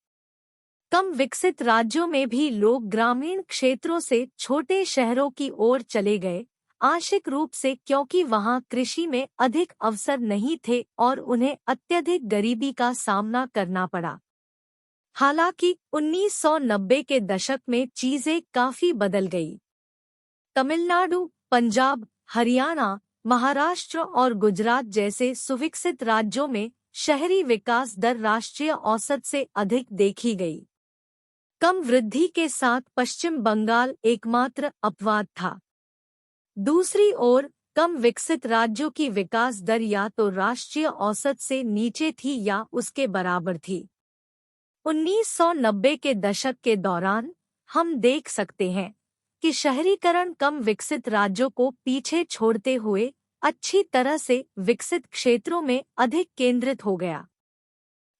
S1: कम विकसित राज्यों में भी लोग ग्रामीण क्षेत्रों से छोटे शहरों की ओर चले गए, आंशिक रूप से क्योंकि वहां कृषि में अधिक अवसर नहीं थे और उन्हें अत्यधिक गरीबी का सामना करना पड़ा। हालांकि 1990 के दशक में चीजें काफी बदल गई। तमिलनाडु, पंजाब, हरियाणा, महाराष्ट्र और गुजरात जैसे सुविकसित राज्यों में शहरी विकास दर राष्ट्रीय औसत से अधिक देखी गई। कम वृद्धि के साथ पश्चिम बंगाल एकमात्र अपवाद था। दूसरी ओर, कम विकसित राज्यों की विकास दर या तो राष्ट्रीय औसत से नीचे थी या उसके बराबर थी। 1990 के दशक के दौरान हम देख सकते हैं कि शहरीकरण कम विकसित राज्यों को पीछे छोड़ते हुए अच्छी तरह से विकसित क्षेत्रों में अधिक केंद्रित हो गया।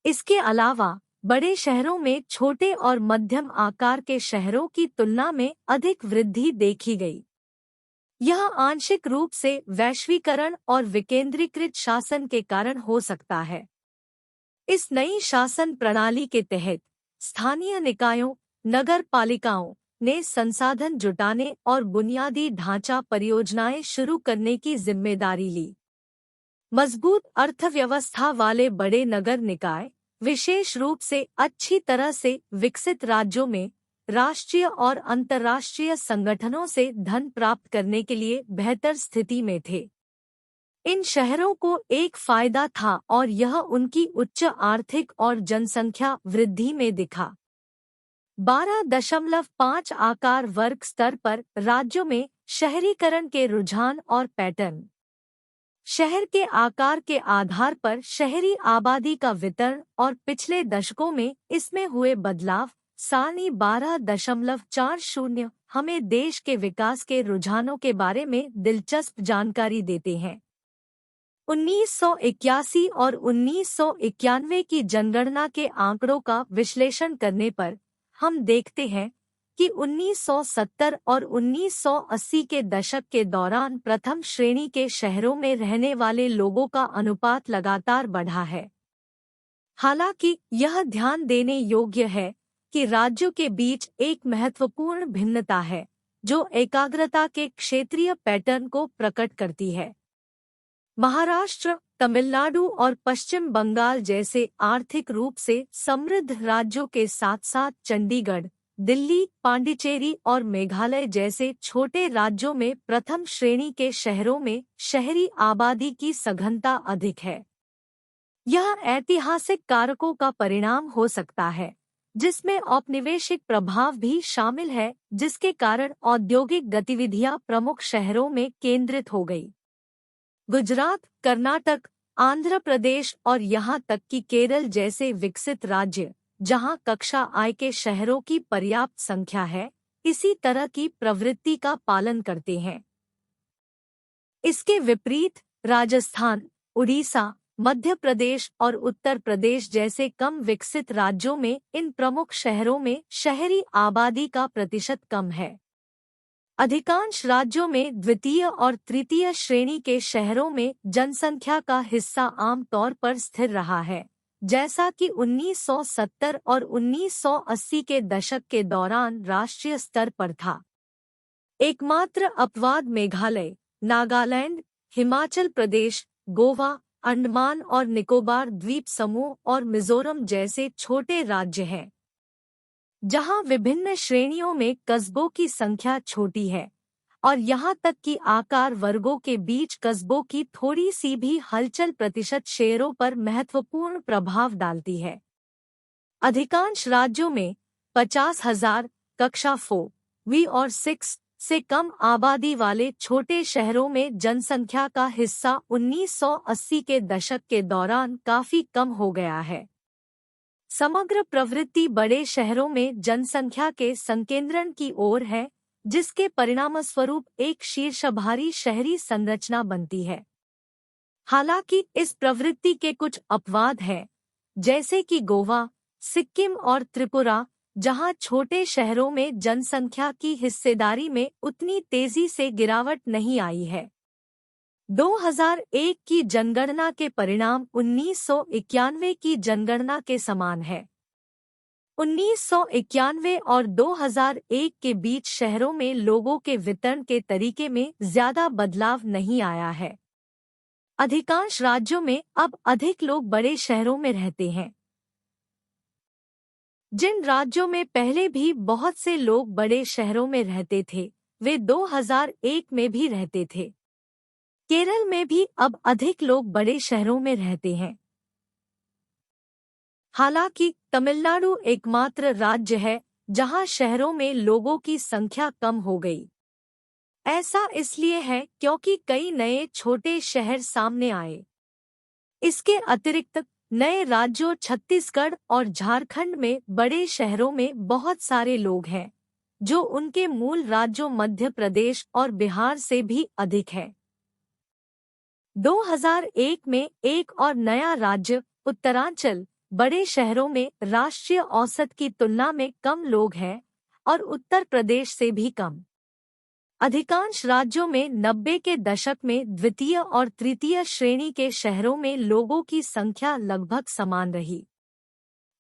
S1: इसके अलावा बड़े शहरों में छोटे और मध्यम आकार के शहरों की तुलना में अधिक वृद्धि देखी गई। यह आंशिक रूप से वैश्वीकरण और विकेंद्रीकृत शासन के कारण हो सकता है। इस नई शासन प्रणाली के तहत स्थानीय निकायों, नगर पालिकाओं ने संसाधन जुटाने और बुनियादी ढांचा परियोजनाएं शुरू करने की जिम्मेदारी ली। मजबूत अर्थव्यवस्था वाले बड़े नगर निकाय, विशेष रूप से अच्छी तरह से विकसित राज्यों में, राष्ट्रीय और अंतर्राष्ट्रीय संगठनों से धन प्राप्त करने के लिए बेहतर स्थिति में थे। इन शहरों को एक फायदा था और यह उनकी उच्च आर्थिक और जनसंख्या वृद्धि में दिखा। 12.5 आकार वर्ग स्तर पर राज्यों में शहरीकरण के रुझान और पैटर्न। शहर के आकार के आधार पर शहरी आबादी का वितरण और पिछले दशकों में इसमें हुए बदलाव सारणी 12.40 हमें देश के विकास के रुझानों के बारे में दिलचस्प जानकारी देते हैं। 1981 और 1991 की जनगणना के आंकड़ों का विश्लेषण करने पर हम देखते हैं कि 1970 और 1980 के दशक के दौरान प्रथम श्रेणी के शहरों में रहने वाले लोगों का अनुपात लगातार बढ़ा है। हालांकि यह ध्यान देने योग्य है कि राज्यों के बीच एक महत्वपूर्ण भिन्नता है, जो एकाग्रता के क्षेत्रीय पैटर्न को प्रकट करती है। महाराष्ट्र, तमिलनाडु और पश्चिम बंगाल जैसे आर्थिक रूप से समृद्ध राज्यों के साथ साथ चंडीगढ़, दिल्ली, पांडिचेरी और मेघालय जैसे छोटे राज्यों में प्रथम श्रेणी के शहरों में शहरी आबादी की सघनता अधिक है। यह ऐतिहासिक कारकों का परिणाम हो सकता है, जिसमें औपनिवेशिक प्रभाव भी शामिल है, जिसके कारण औद्योगिक गतिविधियां प्रमुख शहरों में केंद्रित हो गई। गुजरात, कर्नाटक, आंध्र प्रदेश और यहां तक कि केरल जैसे विकसित राज्य, जहां कक्षा आय के शहरों की पर्याप्त संख्या है, इसी तरह की प्रवृत्ति का पालन करते हैं। इसके विपरीत राजस्थान, उड़ीसा, मध्य प्रदेश और उत्तर प्रदेश जैसे कम विकसित राज्यों में इन प्रमुख शहरों में शहरी आबादी का प्रतिशत कम है। अधिकांश राज्यों में द्वितीय और तृतीय श्रेणी के शहरों में जनसंख्या का हिस्सा आम तौर पर स्थिर रहा है, जैसा कि 1970 और 1980 के दशक के दौरान राष्ट्रीय स्तर पर था। एकमात्र अपवाद मेघालय, नागालैंड, हिमाचल प्रदेश, गोवा, अंडमान और निकोबार द्वीप समूह और मिजोरम जैसे छोटे राज्य हैं, जहां विभिन्न श्रेणियों में कस्बों की संख्या छोटी है और यहां तक कि आकार वर्गों के बीच कस्बों की थोड़ी सी भी हलचल प्रतिशत शेयरों पर महत्वपूर्ण प्रभाव डालती है। अधिकांश राज्यों में 50,000 कक्षा 4 और 6 से कम आबादी वाले छोटे शहरों में जनसंख्या का हिस्सा 1980 के दशक के दौरान काफी कम हो गया है। समग्र प्रवृत्ति बड़े शहरों में जनसंख्या के संकेंद्रण की ओर है, जिसके परिणामस्वरूप एक शीर्षभारी शहरी संरचना बनती है। हालांकि इस प्रवृत्ति के कुछ अपवाद हैं, जैसे कि गोवा, सिक्किम और त्रिपुरा, जहां छोटे शहरों में जनसंख्या की हिस्सेदारी में उतनी तेजी से गिरावट नहीं आई है। 2001 की जनगणना के परिणाम 1991 की जनगणना के समान है। 1991 और 2001 के बीच शहरों में लोगों के वितरण के तरीके में ज्यादा बदलाव नहीं आया है। अधिकांश राज्यों में अब अधिक लोग बड़े शहरों में रहते हैं। जिन राज्यों में पहले भी बहुत से लोग बड़े शहरों में रहते थे, वे 2001 में भी रहते थे। केरल में भी अब अधिक लोग बड़े शहरों में रहते हैं। हालांकि तमिलनाडु एकमात्र राज्य है जहां शहरों में लोगों की संख्या कम हो गई। ऐसा इसलिए है क्योंकि कई नए छोटे शहर सामने आए। इसके अतिरिक्त नए राज्यों छत्तीसगढ़ और झारखंड में बड़े शहरों में बहुत सारे लोग हैं, जो उनके मूल राज्यों मध्य प्रदेश और बिहार से भी अधिक है। 2001 में एक और नया राज्य उत्तरांचल बड़े शहरों में राष्ट्रीय औसत की तुलना में कम लोग हैं और उत्तर प्रदेश से भी कम। अधिकांश राज्यों में 90 के दशक में द्वितीय और तृतीय श्रेणी के शहरों में लोगों की संख्या लगभग समान रही।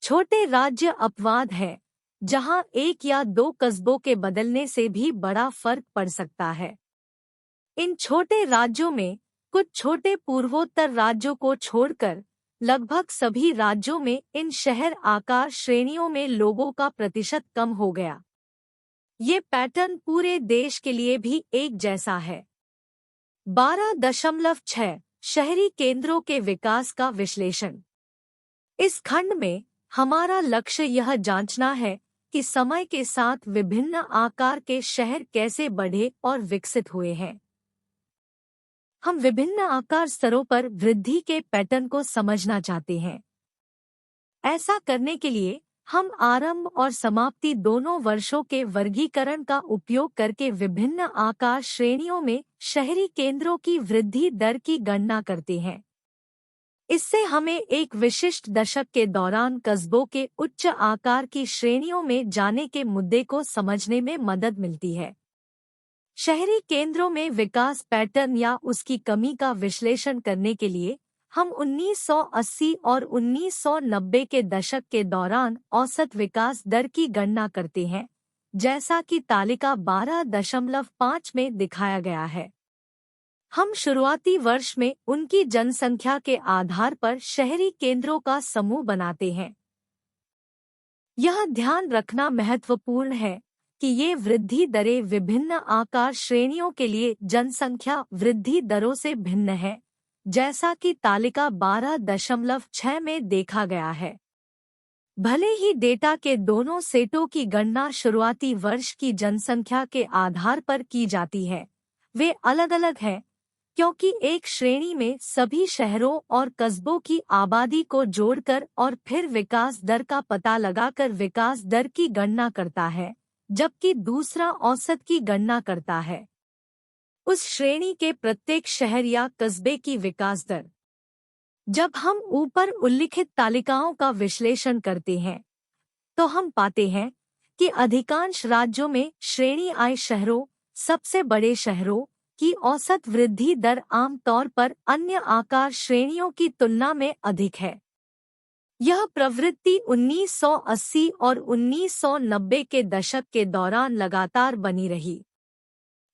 S1: छोटे राज्य अपवाद है, जहां एक या दो कस्बों के बदलने से भी बड़ा फर्क पड़ सकता है। इन छोटे राज्यों में कुछ छोटे पूर्वोत्तर राज्यों को छोड़कर लगभग सभी राज्यों में इन शहर आकार श्रेणियों में लोगों का प्रतिशत कम हो गया। ये पैटर्न पूरे देश के लिए भी एक जैसा है। 12.6 शहरी केंद्रों के विकास का विश्लेषण। इस खंड में हमारा लक्ष्य यह जांचना है कि समय के साथ विभिन्न आकार के शहर कैसे बढ़े और विकसित हुए हैं। हम विभिन्न आकार स्तरों पर वृद्धि के पैटर्न को समझना चाहते हैं। ऐसा करने के लिए हम आरंभ और समाप्ति दोनों वर्षों के वर्गीकरण का उपयोग करके विभिन्न आकार श्रेणियों में शहरी केंद्रों की वृद्धि दर की गणना करते हैं। इससे हमें एक विशिष्ट दशक के दौरान कस्बों के उच्च आकार की श्रेणियों में जाने के मुद्दे को समझने में मदद मिलती है। शहरी केंद्रों में विकास पैटर्न या उसकी कमी का विश्लेषण करने के लिए हम 1980 और 1990 के दशक के दौरान औसत विकास दर की गणना करते हैं, जैसा कि तालिका 12.5 में दिखाया गया है। हम शुरुआती वर्ष में उनकी जनसंख्या के आधार पर शहरी केंद्रों का समूह बनाते हैं। यह ध्यान रखना महत्वपूर्ण है कि ये वृद्धि दरें विभिन्न आकार श्रेणियों के लिए जनसंख्या वृद्धि दरों से भिन्न है, जैसा कि तालिका 12.6 में देखा गया है। भले ही डेटा के दोनों सेटों की गणना शुरुआती वर्ष की जनसंख्या के आधार पर की जाती है, वे अलग-अलग हैं, क्योंकि एक श्रेणी में सभी शहरों और कस्बों की आबादी को जोड़कर और फिर विकास दर का पता लगाकर विकास दर की गणना करता है, जबकि दूसरा औसत की गणना करता है उस श्रेणी के प्रत्येक शहर या कस्बे की विकास दर। जब हम ऊपर उल्लिखित तालिकाओं का विश्लेषण करते हैं, तो हम पाते हैं कि अधिकांश राज्यों में श्रेणी आय शहरों, सबसे बड़े शहरों की औसत वृद्धि दर आम तौर पर अन्य आकार श्रेणियों की तुलना में अधिक है। यह प्रवृत्ति 1980 और 1990 के दशक के दौरान लगातार बनी रही।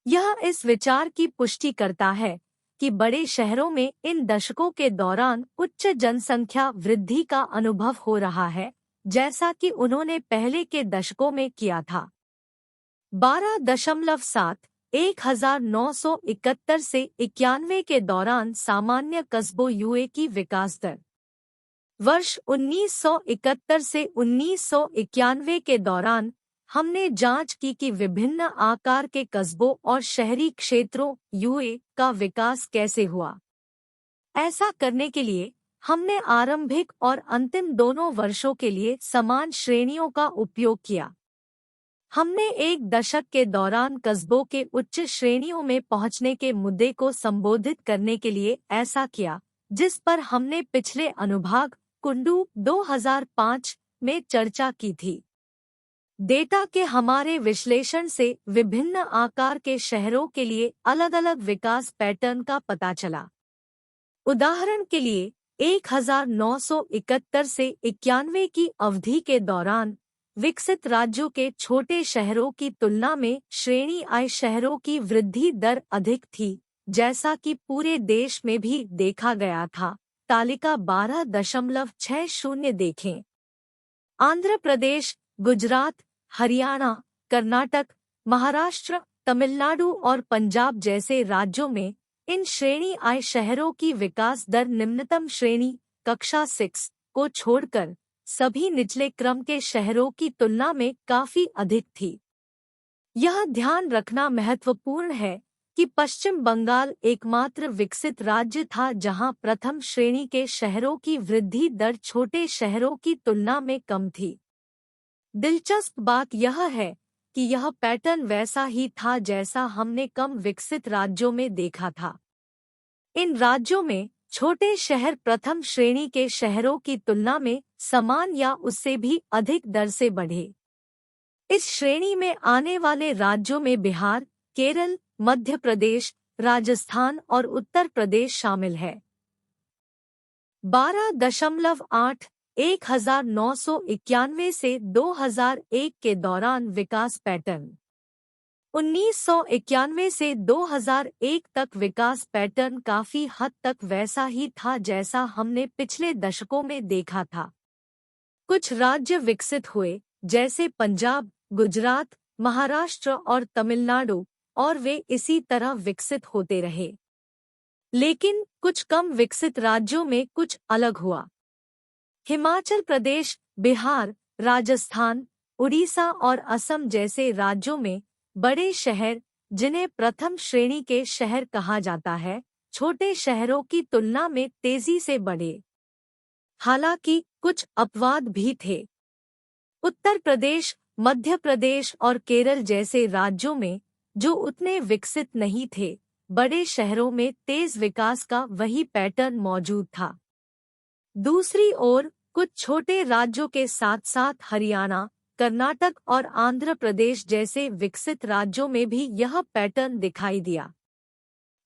S1: यह इस विचार की पुष्टि करता है कि बड़े शहरों में इन दशकों के दौरान उच्च जनसंख्या वृद्धि का अनुभव हो रहा है, जैसा कि उन्होंने पहले के दशकों में किया था। 12.7 1971 से 91 के दौरान सामान्य कस्बों यूए की विकास दर। वर्ष 1971 से 1991 के दौरान हमने जांच की कि विभिन्न आकार के कस्बों और शहरी क्षेत्रों यूए का विकास कैसे हुआ। ऐसा करने के लिए हमने आरंभिक और अंतिम दोनों वर्षों के लिए समान श्रेणियों का उपयोग किया। हमने एक दशक के दौरान कस्बों के उच्च श्रेणियों में पहुंचने के मुद्दे को संबोधित करने के लिए ऐसा किया, जिस पर हमने पिछले अनुभाग कुंडू 2005 में चर्चा की थी। डेटा के हमारे विश्लेषण से विभिन्न आकार के शहरों के लिए अलग-अलग विकास पैटर्न का पता चला। उदाहरण के लिए 1971 से 91 की अवधि के दौरान विकसित राज्यों के छोटे शहरों की तुलना में श्रेणी आय शहरों की वृद्धि दर अधिक थी, जैसा कि पूरे देश में भी देखा गया था। तालिका 12.60 देखें। आंध्र प्रदेश, गुजरात, हरियाणा, कर्नाटक, महाराष्ट्र, तमिलनाडु और पंजाब जैसे राज्यों में इन श्रेणी आय शहरों की विकास दर निम्नतम श्रेणी कक्षा 6 को छोड़कर सभी निचले क्रम के शहरों की तुलना में काफी अधिक थी। यह ध्यान रखना महत्वपूर्ण है कि पश्चिम बंगाल एकमात्र विकसित राज्य था जहां प्रथम श्रेणी के शहरों की वृद्धि दर छोटे शहरों की तुलना में कम थी। दिलचस्प बात यह है कि यह पैटर्न वैसा ही था जैसा हमने कम विकसित राज्यों में देखा था। इन राज्यों में छोटे शहर प्रथम श्रेणी के शहरों की तुलना में समान या उससे भी अधिक दर से बढ़े। इस श्रेणी में आने वाले राज्यों में बिहार, केरल, मध्य प्रदेश, राजस्थान और उत्तर प्रदेश शामिल है। 12.8 1991 से 2001 के दौरान विकास पैटर्न। 1991 से 2001 तक विकास पैटर्न काफी हद तक वैसा ही था जैसा हमने पिछले दशकों में देखा था। कुछ राज्य विकसित हुए, जैसे पंजाब, गुजरात, महाराष्ट्र और तमिलनाडु, और वे इसी तरह विकसित होते रहे। लेकिन कुछ कम विकसित राज्यों में कुछ अलग हुआ। हिमाचल प्रदेश, बिहार, राजस्थान, उड़ीसा और असम जैसे राज्यों में बड़े शहर, जिन्हें प्रथम श्रेणी के शहर कहा जाता है, छोटे शहरों की तुलना में तेजी से बढ़े। हालांकि कुछ अपवाद भी थे। उत्तर प्रदेश, मध्य प्रदेश और केरल जैसे राज्यों में, जो उतने विकसित नहीं थे, बड़े शहरों में तेज विकास का वही पैटर्न मौजूद था। दूसरी ओर कुछ छोटे राज्यों के साथ साथ हरियाणा, कर्नाटक और आंध्र प्रदेश जैसे विकसित राज्यों में भी यह पैटर्न दिखाई दिया।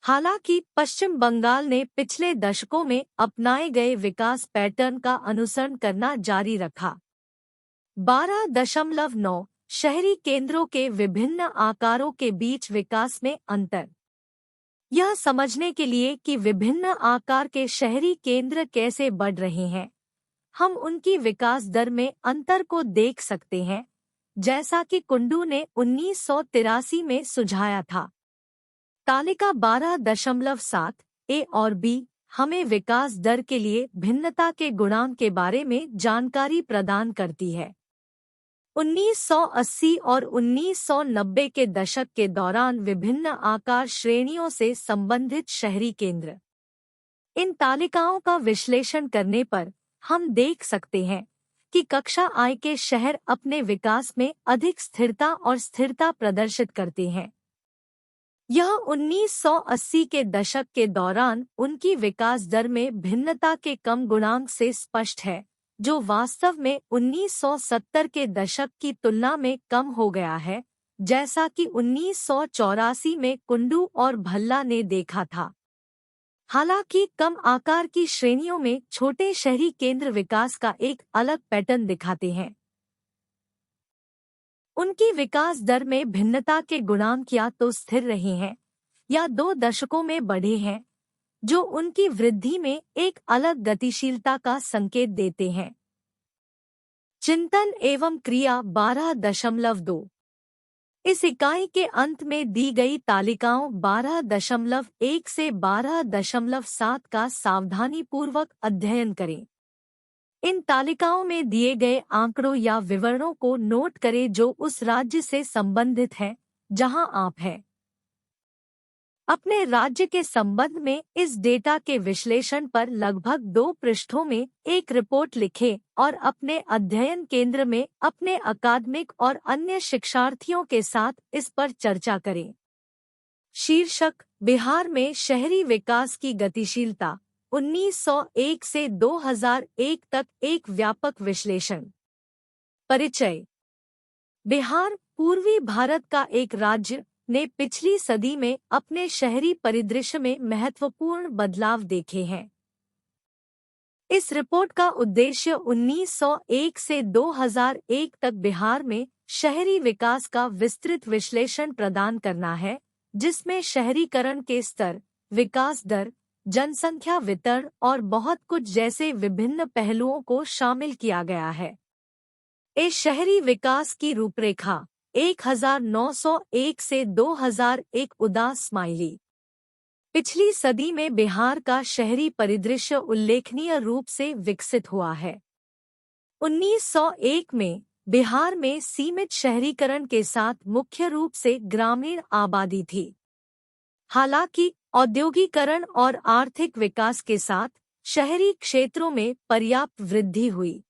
S1: हालांकि पश्चिम बंगाल ने पिछले दशकों में अपनाए गए विकास पैटर्न का अनुसरण करना जारी रखा। 12.9 शहरी केंद्रों के विभिन्न आकारों के बीच विकास में अंतर। यह समझने के लिए कि विभिन्न आकार के शहरी केंद्र कैसे बढ़ रहे हैं, हम उनकी विकास दर में अंतर को देख सकते हैं, जैसा कि कुंडू ने 1983 में सुझाया था। तालिका 12.7 ए और बी हमें विकास दर के लिए भिन्नता के गुणांक के बारे में जानकारी प्रदान करती है। 1980 और 1990 के दशक के दौरान विभिन्न आकार श्रेणियों से संबंधित शहरी केंद्र। इन तालिकाओं का विश्लेषण करने पर हम देख सकते हैं कि कक्षा आय के शहर अपने विकास में अधिक स्थिरता और स्थिरता प्रदर्शित करते हैं। यह 1980 के दशक के दौरान उनकी विकास दर में भिन्नता के कम गुणांक से स्पष्ट है, जो वास्तव में 1970 के दशक की तुलना में कम हो गया है, जैसा कि 1984 में कुंडू और भल्ला ने देखा था। हालांकि कम आकार की श्रेणियों में छोटे शहरी केंद्र विकास का एक अलग पैटर्न दिखाते हैं। उनकी विकास दर में भिन्नता के गुणांक या तो स्थिर रहे हैं या 2 दशकों में बढ़े हैं, जो उनकी वृद्धि में एक अलग गतिशीलता का संकेत देते हैं। चिंतन एवं क्रिया 12.2 इस इकाई के अंत में दी गई तालिकाओं 12.1 से 12.7 का सावधानीपूर्वक अध्ययन करें। इन तालिकाओं में दिए गए आंकड़ों या विवरणों को नोट करें जो उस राज्य से संबंधित है जहां आप हैं। अपने राज्य के संबंध में इस डेटा के विश्लेषण पर लगभग 2 पृष्ठों में एक रिपोर्ट लिखें और अपने अध्ययन केंद्र में अपने अकादमिक और अन्य शिक्षार्थियों के साथ इस पर चर्चा करें। शीर्षक: बिहार में शहरी विकास की गतिशीलता 1901 से 2001 तक एक व्यापक विश्लेषण। परिचय: बिहार पूर्वी भारत का एक राज्य ने पिछली सदी में अपने शहरी परिदृश्य में महत्वपूर्ण बदलाव देखे हैं। इस रिपोर्ट का उद्देश्य 1901 से 2001 तक बिहार में शहरी विकास का विस्तृत विश्लेषण प्रदान करना है, जिसमें शहरीकरण के स्तर, विकास दर, जनसंख्या वितरण और बहुत कुछ जैसे विभिन्न पहलुओं को शामिल किया गया है। इस शहरी विकास की रूपरेखा 1901 से 2001 उदास स्माइली। पिछली सदी में बिहार का शहरी परिदृश्य उल्लेखनीय रूप से विकसित हुआ है। 1901 में बिहार में सीमित शहरीकरण के साथ मुख्य रूप से ग्रामीण आबादी थी। हालांकि औद्योगिकरण और आर्थिक विकास के साथ शहरी क्षेत्रों में पर्याप्त वृद्धि हुई।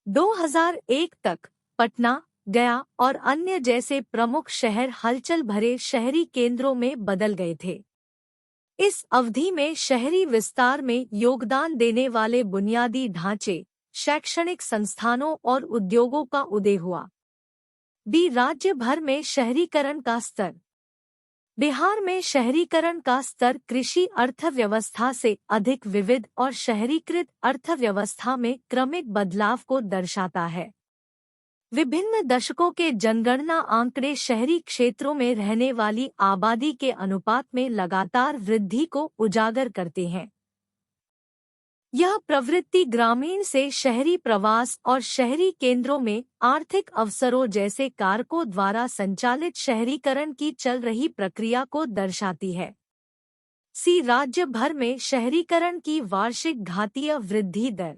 S1: 2001 तक पटना, गया और अन्य जैसे प्रमुख शहर हलचल भरे शहरी केंद्रों में बदल गए थे। इस अवधि में शहरी विस्तार में योगदान देने वाले बुनियादी ढांचे, शैक्षणिक संस्थानों और उद्योगों का उदय हुआ। राज्य भर में शहरीकरण का स्तर। बिहार में शहरीकरण का स्तर कृषि अर्थव्यवस्था से अधिक विविध और शहरीकृत अर्थव्यवस्था में क्रमिक बदलाव को दर्शाता है। विभिन्न दशकों के जनगणना आंकड़े शहरी क्षेत्रों में रहने वाली आबादी के अनुपात में लगातार वृद्धि को उजागर करते हैं। यह प्रवृत्ति ग्रामीण से शहरी प्रवास और शहरी केंद्रों में आर्थिक अवसरों जैसे कारकों द्वारा संचालित शहरीकरण की चल रही प्रक्रिया को दर्शाती है। राज्य भर में शहरीकरण की वार्षिक घातीय वृद्धि दर।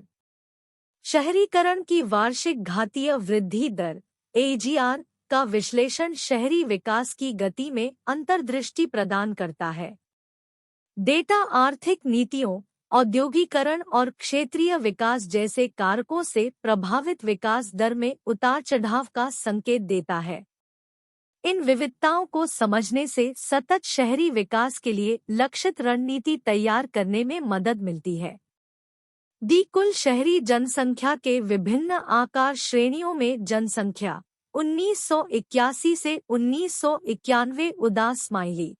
S1: शहरीकरण की वार्षिक घातीय वृद्धि दर (AGR) का विश्लेषण शहरी विकास की गति में अंतर्दृष्टि प्रदान करता है। डेटा आर्थिक नीतियों, औद्योगिकरण और क्षेत्रीय विकास जैसे कारकों से प्रभावित विकास दर में उतार-चढ़ाव का संकेत देता है। इन विविधताओं को समझने से सतत शहरी विकास के लिए लक्षित रणनीति तैयार करने में मदद मिलती है। कुल शहरी जनसंख्या के विभिन्न आकार श्रेणियों में जनसंख्या 1981 से 1991 उदास स्माइली।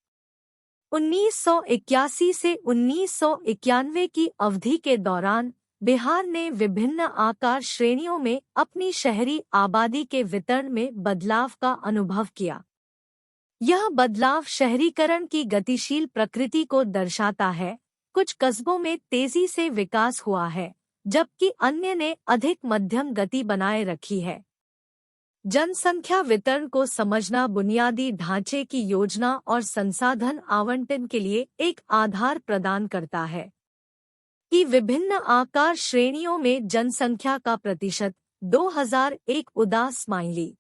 S1: 1981 से 1991 की अवधि के दौरान बिहार ने विभिन्न आकार श्रेणियों में अपनी शहरी आबादी के वितरण में बदलाव का अनुभव किया। यह बदलाव शहरीकरण की गतिशील प्रकृति को दर्शाता है। कुछ कस्बों में तेजी से विकास हुआ है, जबकि अन्य ने अधिक मध्यम गति बनाए रखी है। जनसंख्या वितरण को समझना बुनियादी ढांचे की योजना और संसाधन आवंटन के लिए एक आधार प्रदान करता है कि विभिन्न आकार श्रेणियों में जनसंख्या का प्रतिशत 2001 उदास स्माइली।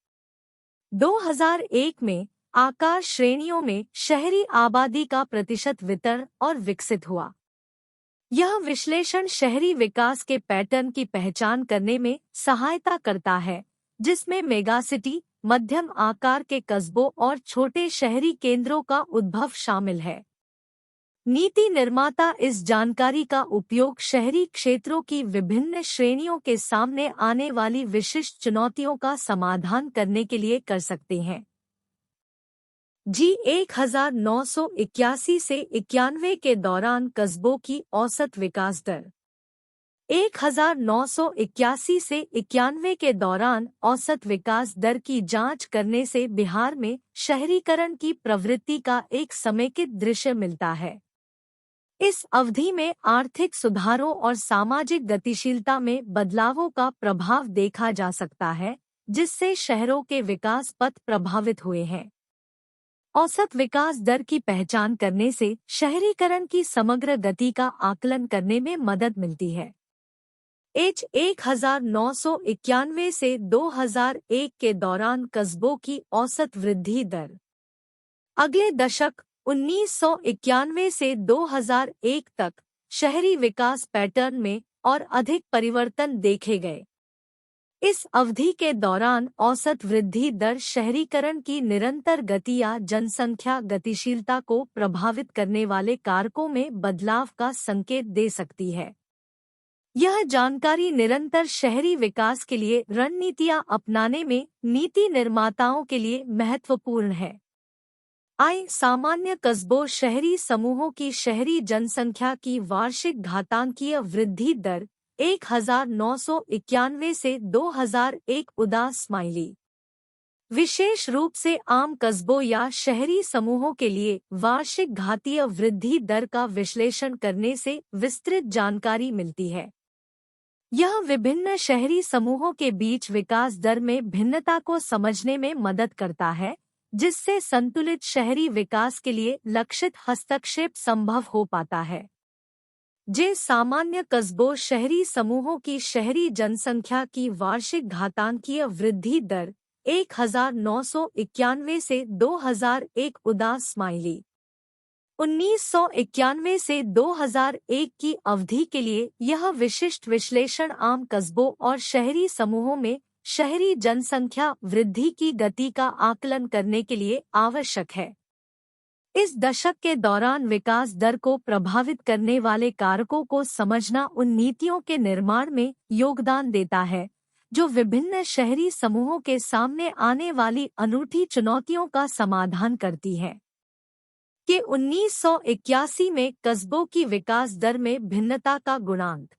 S1: 2001 में आकार श्रेणियों में शहरी आबादी का प्रतिशत वितरण और विकसित हुआ। यह विश्लेषण शहरी विकास के पैटर्न की पहचान करने में सहायता करता है, जिसमें मेगासिटी, मध्यम आकार के कस्बों और छोटे शहरी केंद्रों का उद्भव शामिल है। नीति निर्माता इस जानकारी का उपयोग शहरी क्षेत्रों की विभिन्न श्रेणियों के सामने आने वाली विशिष्ट चुनौतियों का समाधान करने के लिए कर सकते हैं। 1981 से 91 के दौरान कस्बों की औसत विकास दर। 1981 से 91 के दौरान औसत विकास दर की जांच करने से बिहार में शहरीकरण की प्रवृत्ति का एक समेकित दृश्य मिलता है। इस अवधि में आर्थिक सुधारों और सामाजिक गतिशीलता में बदलावों का प्रभाव देखा जा सकता है, जिससे शहरों के विकास पथ प्रभावित हुए हैं। औसत विकास दर की पहचान करने से शहरीकरण की समग्र गति का आकलन करने में मदद मिलती है। 1991 से 2001 के दौरान कस्बों की औसत वृद्धि दर। अगले दशक 1991 से 2001 तक शहरी विकास पैटर्न में और अधिक परिवर्तन देखे गए। इस अवधि के दौरान औसत वृद्धि दर शहरीकरण की निरंतर गति या जनसंख्या गतिशीलता को प्रभावित करने वाले कारकों में बदलाव का संकेत दे सकती है। यह जानकारी निरंतर शहरी विकास के लिए रणनीतियां अपनाने में नीति निर्माताओं के लिए महत्वपूर्ण है। सामान्य कस्बों शहरी समूहों की शहरी जनसंख्या की वार्षिक घातांकीय वृद्धि दर 1991 से 2001 उदास स्माइली। विशेष रूप से आम कस्बों या शहरी समूहों के लिए वार्षिक घातीय वृद्धि दर का विश्लेषण करने से विस्तृत जानकारी मिलती है। यह विभिन्न शहरी समूहों के बीच विकास दर में भिन्नता को समझने में मदद करता है, जिससे संतुलित शहरी विकास के लिए लक्षित हस्तक्षेप संभव हो पाता है। सामान्य कस्बों शहरी समूहों की शहरी जनसंख्या की वार्षिक घातांकीय वृद्धि दर 1991 से 2001 उदास स्माइली। 1991 से 2001 की अवधि के लिए यह विशिष्ट विश्लेषण आम कस्बों और शहरी समूहों में शहरी जनसंख्या वृद्धि की गति का आकलन करने के लिए आवश्यक है। इस दशक के दौरान विकास दर को प्रभावित करने वाले कारकों को समझना उन नीतियों के निर्माण में योगदान देता है जो विभिन्न शहरी समूहों के सामने आने वाली अनूठी चुनौतियों का समाधान करती है। 1981 में कस्बों की विकास दर में भिन्नता का गुणांक।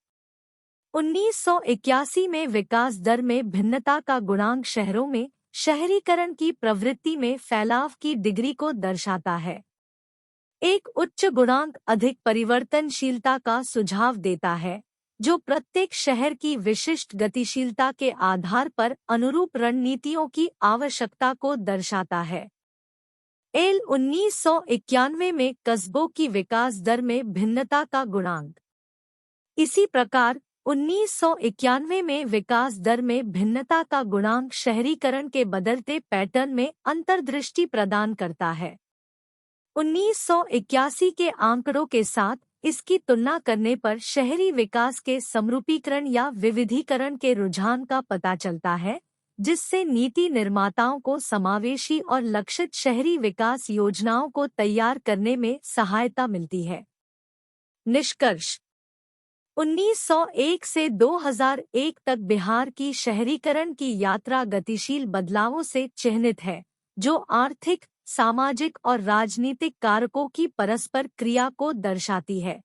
S1: 1981 में विकास दर में भिन्नता का गुणांक शहरों में शहरीकरण की प्रवृत्ति में फैलाव की डिग्री को दर्शाता है। एक उच्च गुणांक अधिक परिवर्तनशीलता का सुझाव देता है, जो प्रत्येक शहर की विशिष्ट गतिशीलता के आधार पर अनुरूप रणनीतियों की आवश्यकता को दर्शाता है। 1991 में कस्बों की विकास दर में भिन्नता का गुणांक। इसी प्रकार 1991 में विकास दर में भिन्नता का गुणांक शहरीकरण के बदलते पैटर्न में अंतर्दृष्टि प्रदान करता है। 1981 के आंकड़ों के साथ इसकी तुलना करने पर शहरी विकास के समरूपीकरण या विविधीकरण के रुझान का पता चलता है, जिससे नीति निर्माताओं को समावेशी और लक्षित शहरी विकास योजनाओं को तैयार करने में सहायता मिलती है। निष्कर्ष 1901 से 2001 तक बिहार की शहरीकरण की यात्रा गतिशील बदलावों से चिह्नित है, जो आर्थिक, सामाजिक और राजनीतिक कारकों की परस्पर क्रिया को दर्शाती है।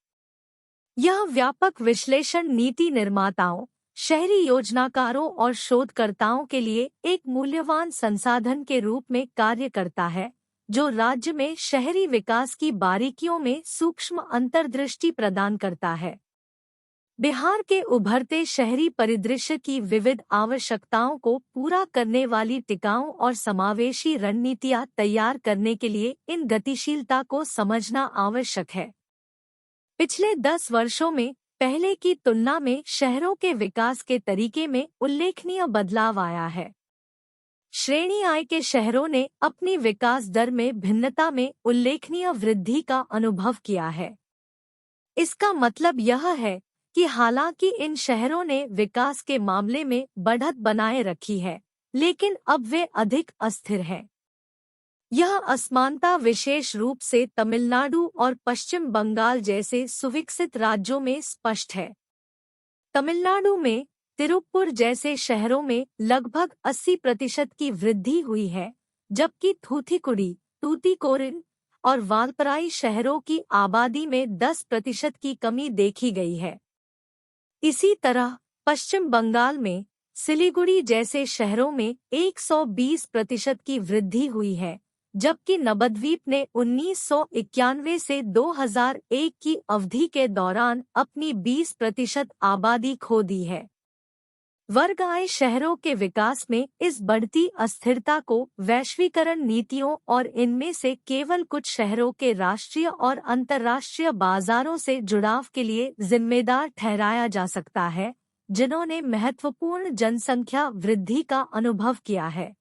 S1: यह व्यापक विश्लेषण नीति निर्माताओं, शहरी योजनाकारों और शोधकर्ताओं के लिए एक मूल्यवान संसाधन के रूप में कार्य करता है, जो राज्य में शहरी विकास की बारीकियों में सूक्ष्म अंतर्दृष्टि प्रदान करता है। बिहार के उभरते शहरी परिदृश्य की विविध आवश्यकताओं को पूरा करने वाली टिकाऊ और समावेशी रणनीतियां तैयार करने के लिए इन गतिशीलता को समझना आवश्यक है। पिछले 10 वर्षों में पहले की तुलना में शहरों के विकास के तरीके में उल्लेखनीय बदलाव आया है। श्रेणी आय के शहरों ने अपनी विकास दर में भिन्नता में उल्लेखनीय वृद्धि का अनुभव किया है। इसका मतलब यह है कि हालांकि इन शहरों ने विकास के मामले में बढ़त बनाए रखी है, लेकिन अब वे अधिक अस्थिर हैं। यह असमानता विशेष रूप से तमिलनाडु और पश्चिम बंगाल जैसे सुविकसित राज्यों में स्पष्ट है। तमिलनाडु में तिरुप्पुर जैसे शहरों में लगभग 80% की वृद्धि हुई है, जबकि थूथुकुडी, तूतीकोरिन और वालपराई शहरों की आबादी में 10% की कमी देखी गई है। इसी तरह पश्चिम बंगाल में सिलीगुड़ी जैसे शहरों में 120% की वृद्धि हुई है, जबकि नवद्वीप ने 1991 से 2001 की अवधि के दौरान अपनी 20% आबादी खो दी है। वर्ग आय शहरों के विकास में इस बढ़ती अस्थिरता को वैश्वीकरण नीतियों और इनमें से केवल कुछ शहरों के राष्ट्रीय और अंतर्राष्ट्रीय बाजारों से जुड़ाव के लिए जिम्मेदार ठहराया जा सकता है, जिन्होंने महत्वपूर्ण जनसंख्या वृद्धि का अनुभव किया है।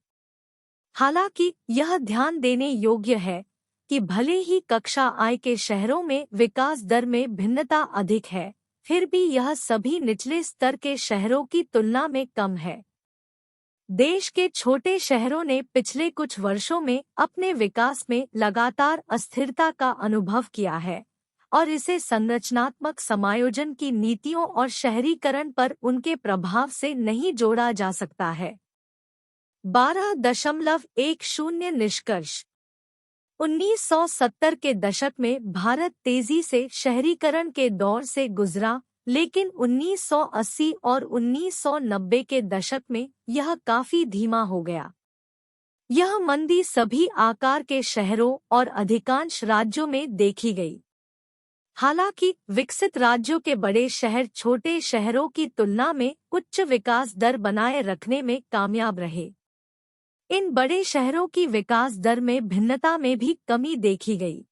S1: हालांकि यह ध्यान देने योग्य है कि भले ही कक्षा आय के शहरों में विकास दर में भिन्नता अधिक है, फिर भी यह सभी निचले स्तर के शहरों की तुलना में कम है। देश के छोटे शहरों ने पिछले कुछ वर्षों में अपने विकास में लगातार अस्थिरता का अनुभव किया है और इसे संरचनात्मक समायोजन की नीतियों और शहरीकरण पर उनके प्रभाव से नहीं जोड़ा जा सकता है। 12.10 निष्कर्ष। 1970 के दशक में भारत तेजी से शहरीकरण के दौर से गुजरा, लेकिन 1980 और 1990 के दशक में यह काफी धीमा हो गया। यह मंदी सभी आकार के शहरों और अधिकांश राज्यों में देखी गई। हालांकि विकसित राज्यों के बड़े शहर छोटे शहरों की तुलना में उच्च विकास दर बनाए रखने में कामयाब रहे। इन बड़े शहरों की विकास दर में भिन्नता में भी कमी देखी गई।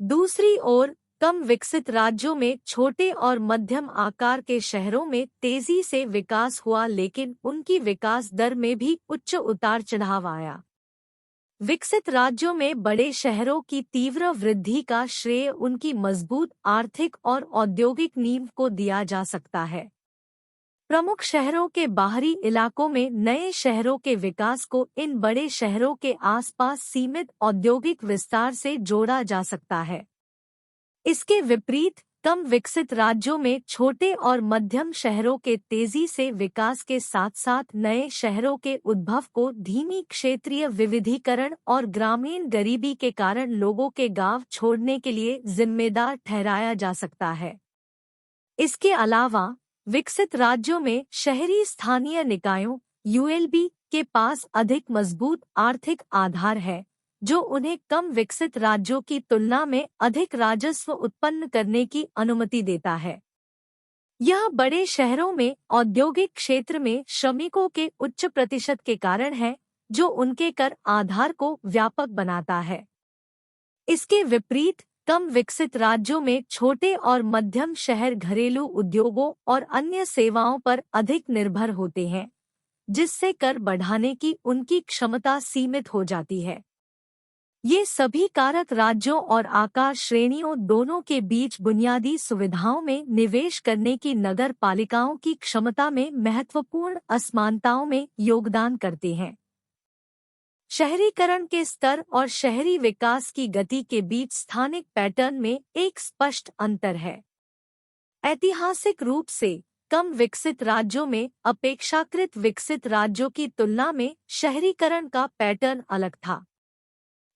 S1: दूसरी ओर कम विकसित राज्यों में छोटे और मध्यम आकार के शहरों में तेजी से विकास हुआ, लेकिन उनकी विकास दर में भी उच्च उतार चढ़ाव आया। विकसित राज्यों में बड़े शहरों की तीव्र वृद्धि का श्रेय उनकी मजबूत आर्थिक और औद्योगिक नींव को दिया जा सकता है। प्रमुख शहरों के बाहरी इलाकों में नए शहरों के विकास को इन बड़े शहरों के आसपास सीमित औद्योगिक विस्तार से जोड़ा जा सकता है। इसके विपरीत कम विकसित राज्यों में छोटे और मध्यम शहरों के तेजी से विकास के साथ साथ नए शहरों के उद्भव को धीमी क्षेत्रीय विविधीकरण और ग्रामीण गरीबी के कारण लोगों के गांव छोड़ने के लिए जिम्मेदार ठहराया जा सकता है। इसके अलावा विकसित राज्यों में शहरी स्थानीय निकायों (यूएलबी) के पास अधिक मजबूत आर्थिक आधार है, जो उन्हें कम विकसित राज्यों की तुलना में अधिक राजस्व उत्पन्न करने की अनुमति देता है। यह बड़े शहरों में औद्योगिक क्षेत्र में श्रमिकों के उच्च प्रतिशत के कारण है, जो उनके कर आधार को व्यापक बनाता है। इसके विपरीत कम विकसित राज्यों में छोटे और मध्यम शहर घरेलू उद्योगों और अन्य सेवाओं पर अधिक निर्भर होते हैं, जिससे कर बढ़ाने की उनकी क्षमता सीमित हो जाती है। ये सभी कारक राज्यों और आकार श्रेणियों दोनों के बीच बुनियादी सुविधाओं में निवेश करने की नगर पालिकाओं की क्षमता में महत्वपूर्ण असमानताओं में योगदान करते हैं। शहरीकरण के स्तर और शहरी विकास की गति के बीच स्थानिक पैटर्न में एक स्पष्ट अंतर है। ऐतिहासिक रूप से कम विकसित राज्यों में अपेक्षाकृत विकसित राज्यों की तुलना में शहरीकरण का पैटर्न अलग था।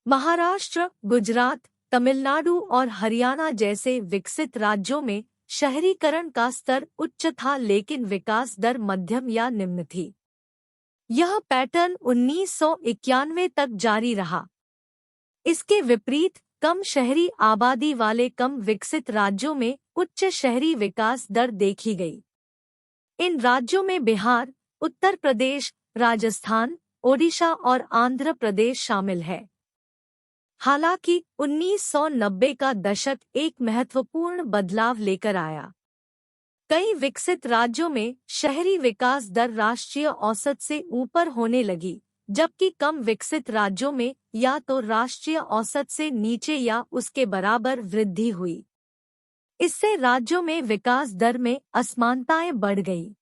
S1: महाराष्ट्र, गुजरात, तमिलनाडु और हरियाणा जैसे विकसित राज्यों में शहरीकरण का स्तर उच्च था, लेकिन विकास दर मध्यम या निम्न थी। यह पैटर्न 1991 तक जारी रहा। इसके विपरीत कम शहरी आबादी वाले कम विकसित राज्यों में उच्च शहरी विकास दर देखी गई। इन राज्यों में बिहार, उत्तर प्रदेश, राजस्थान, ओडिशा और आंध्र प्रदेश शामिल है। हालांकि 1990 का दशक एक महत्वपूर्ण बदलाव लेकर आया। कई विकसित राज्यों में शहरी विकास दर राष्ट्रीय औसत से ऊपर होने लगी, जबकि कम विकसित राज्यों में या तो राष्ट्रीय औसत से नीचे या उसके बराबर वृद्धि हुई। इससे राज्यों में विकास दर में असमानताएं बढ़ गई।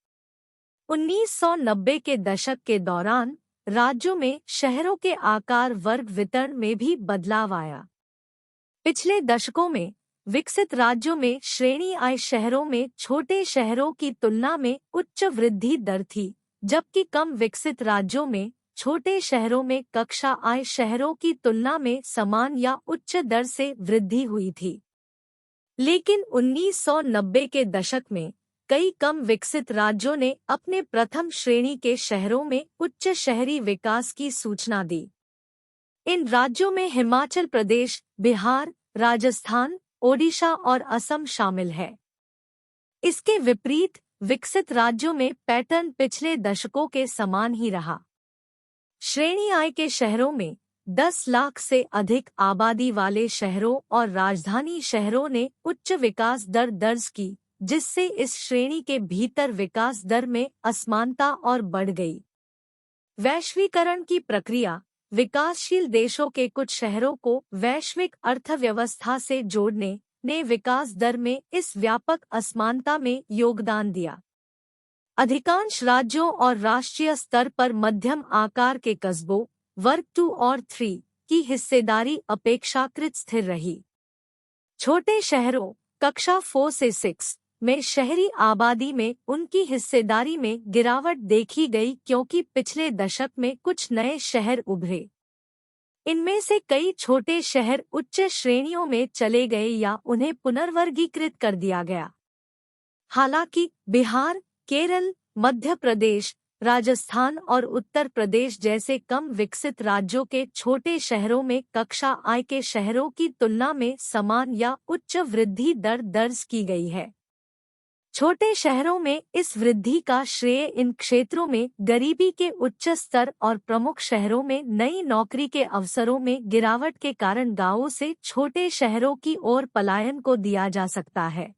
S1: 1990 के दशक के दौरान राज्यों में शहरों के आकार वर्ग वितरण में भी बदलाव आया। पिछले दशकों में विकसित राज्यों में श्रेणी आय शहरों में छोटे शहरों की तुलना में उच्च वृद्धि दर थी, जबकि कम विकसित राज्यों में छोटे शहरों में कक्षा आय शहरों की तुलना में समान या उच्च दर से वृद्धि हुई थी। लेकिन 1990 के दशक में कई कम विकसित राज्यों ने अपने प्रथम श्रेणी के शहरों में उच्च शहरी विकास की सूचना दी। इन राज्यों में हिमाचल प्रदेश, बिहार, राजस्थान, ओडिशा और असम शामिल है। इसके विपरीत विकसित राज्यों में पैटर्न पिछले दशकों के समान ही रहा। श्रेणी आय के शहरों में 10 लाख से अधिक आबादी वाले शहरों और राजधानी शहरों ने उच्च विकास दर दर्ज की, जिससे इस श्रेणी के भीतर विकास दर में असमानता और बढ़ गई। वैश्वीकरण की प्रक्रिया, विकासशील देशों के कुछ शहरों को वैश्विक अर्थव्यवस्था से जोड़ने ने विकास दर में इस व्यापक असमानता में योगदान दिया। अधिकांश राज्यों और राष्ट्रीय स्तर पर मध्यम आकार के कस्बों वर्ग 2 और 3 की हिस्सेदारी अपेक्षाकृत स्थिर रही। छोटे शहरों कक्षा 4 से 6 में शहरी आबादी में उनकी हिस्सेदारी में गिरावट देखी गई क्योंकि पिछले दशक में कुछ नए शहर उभरे। इनमें से कई छोटे शहर उच्च श्रेणियों में चले गए या उन्हें पुनर्वर्गीकृत कर दिया गया। हालांकि बिहार, केरल, मध्य प्रदेश, राजस्थान और उत्तर प्रदेश जैसे कम विकसित राज्यों के छोटे शहरों में कक्षा आय के शहरों की तुलना में समान या उच्च वृद्धि दर दर्ज की गई है। छोटे शहरों में इस वृद्धि का श्रेय इन क्षेत्रों में गरीबी के उच्च स्तर और प्रमुख शहरों में नई नौकरी के अवसरों में गिरावट के कारण गांवों से छोटे शहरों की ओर पलायन को दिया जा सकता है।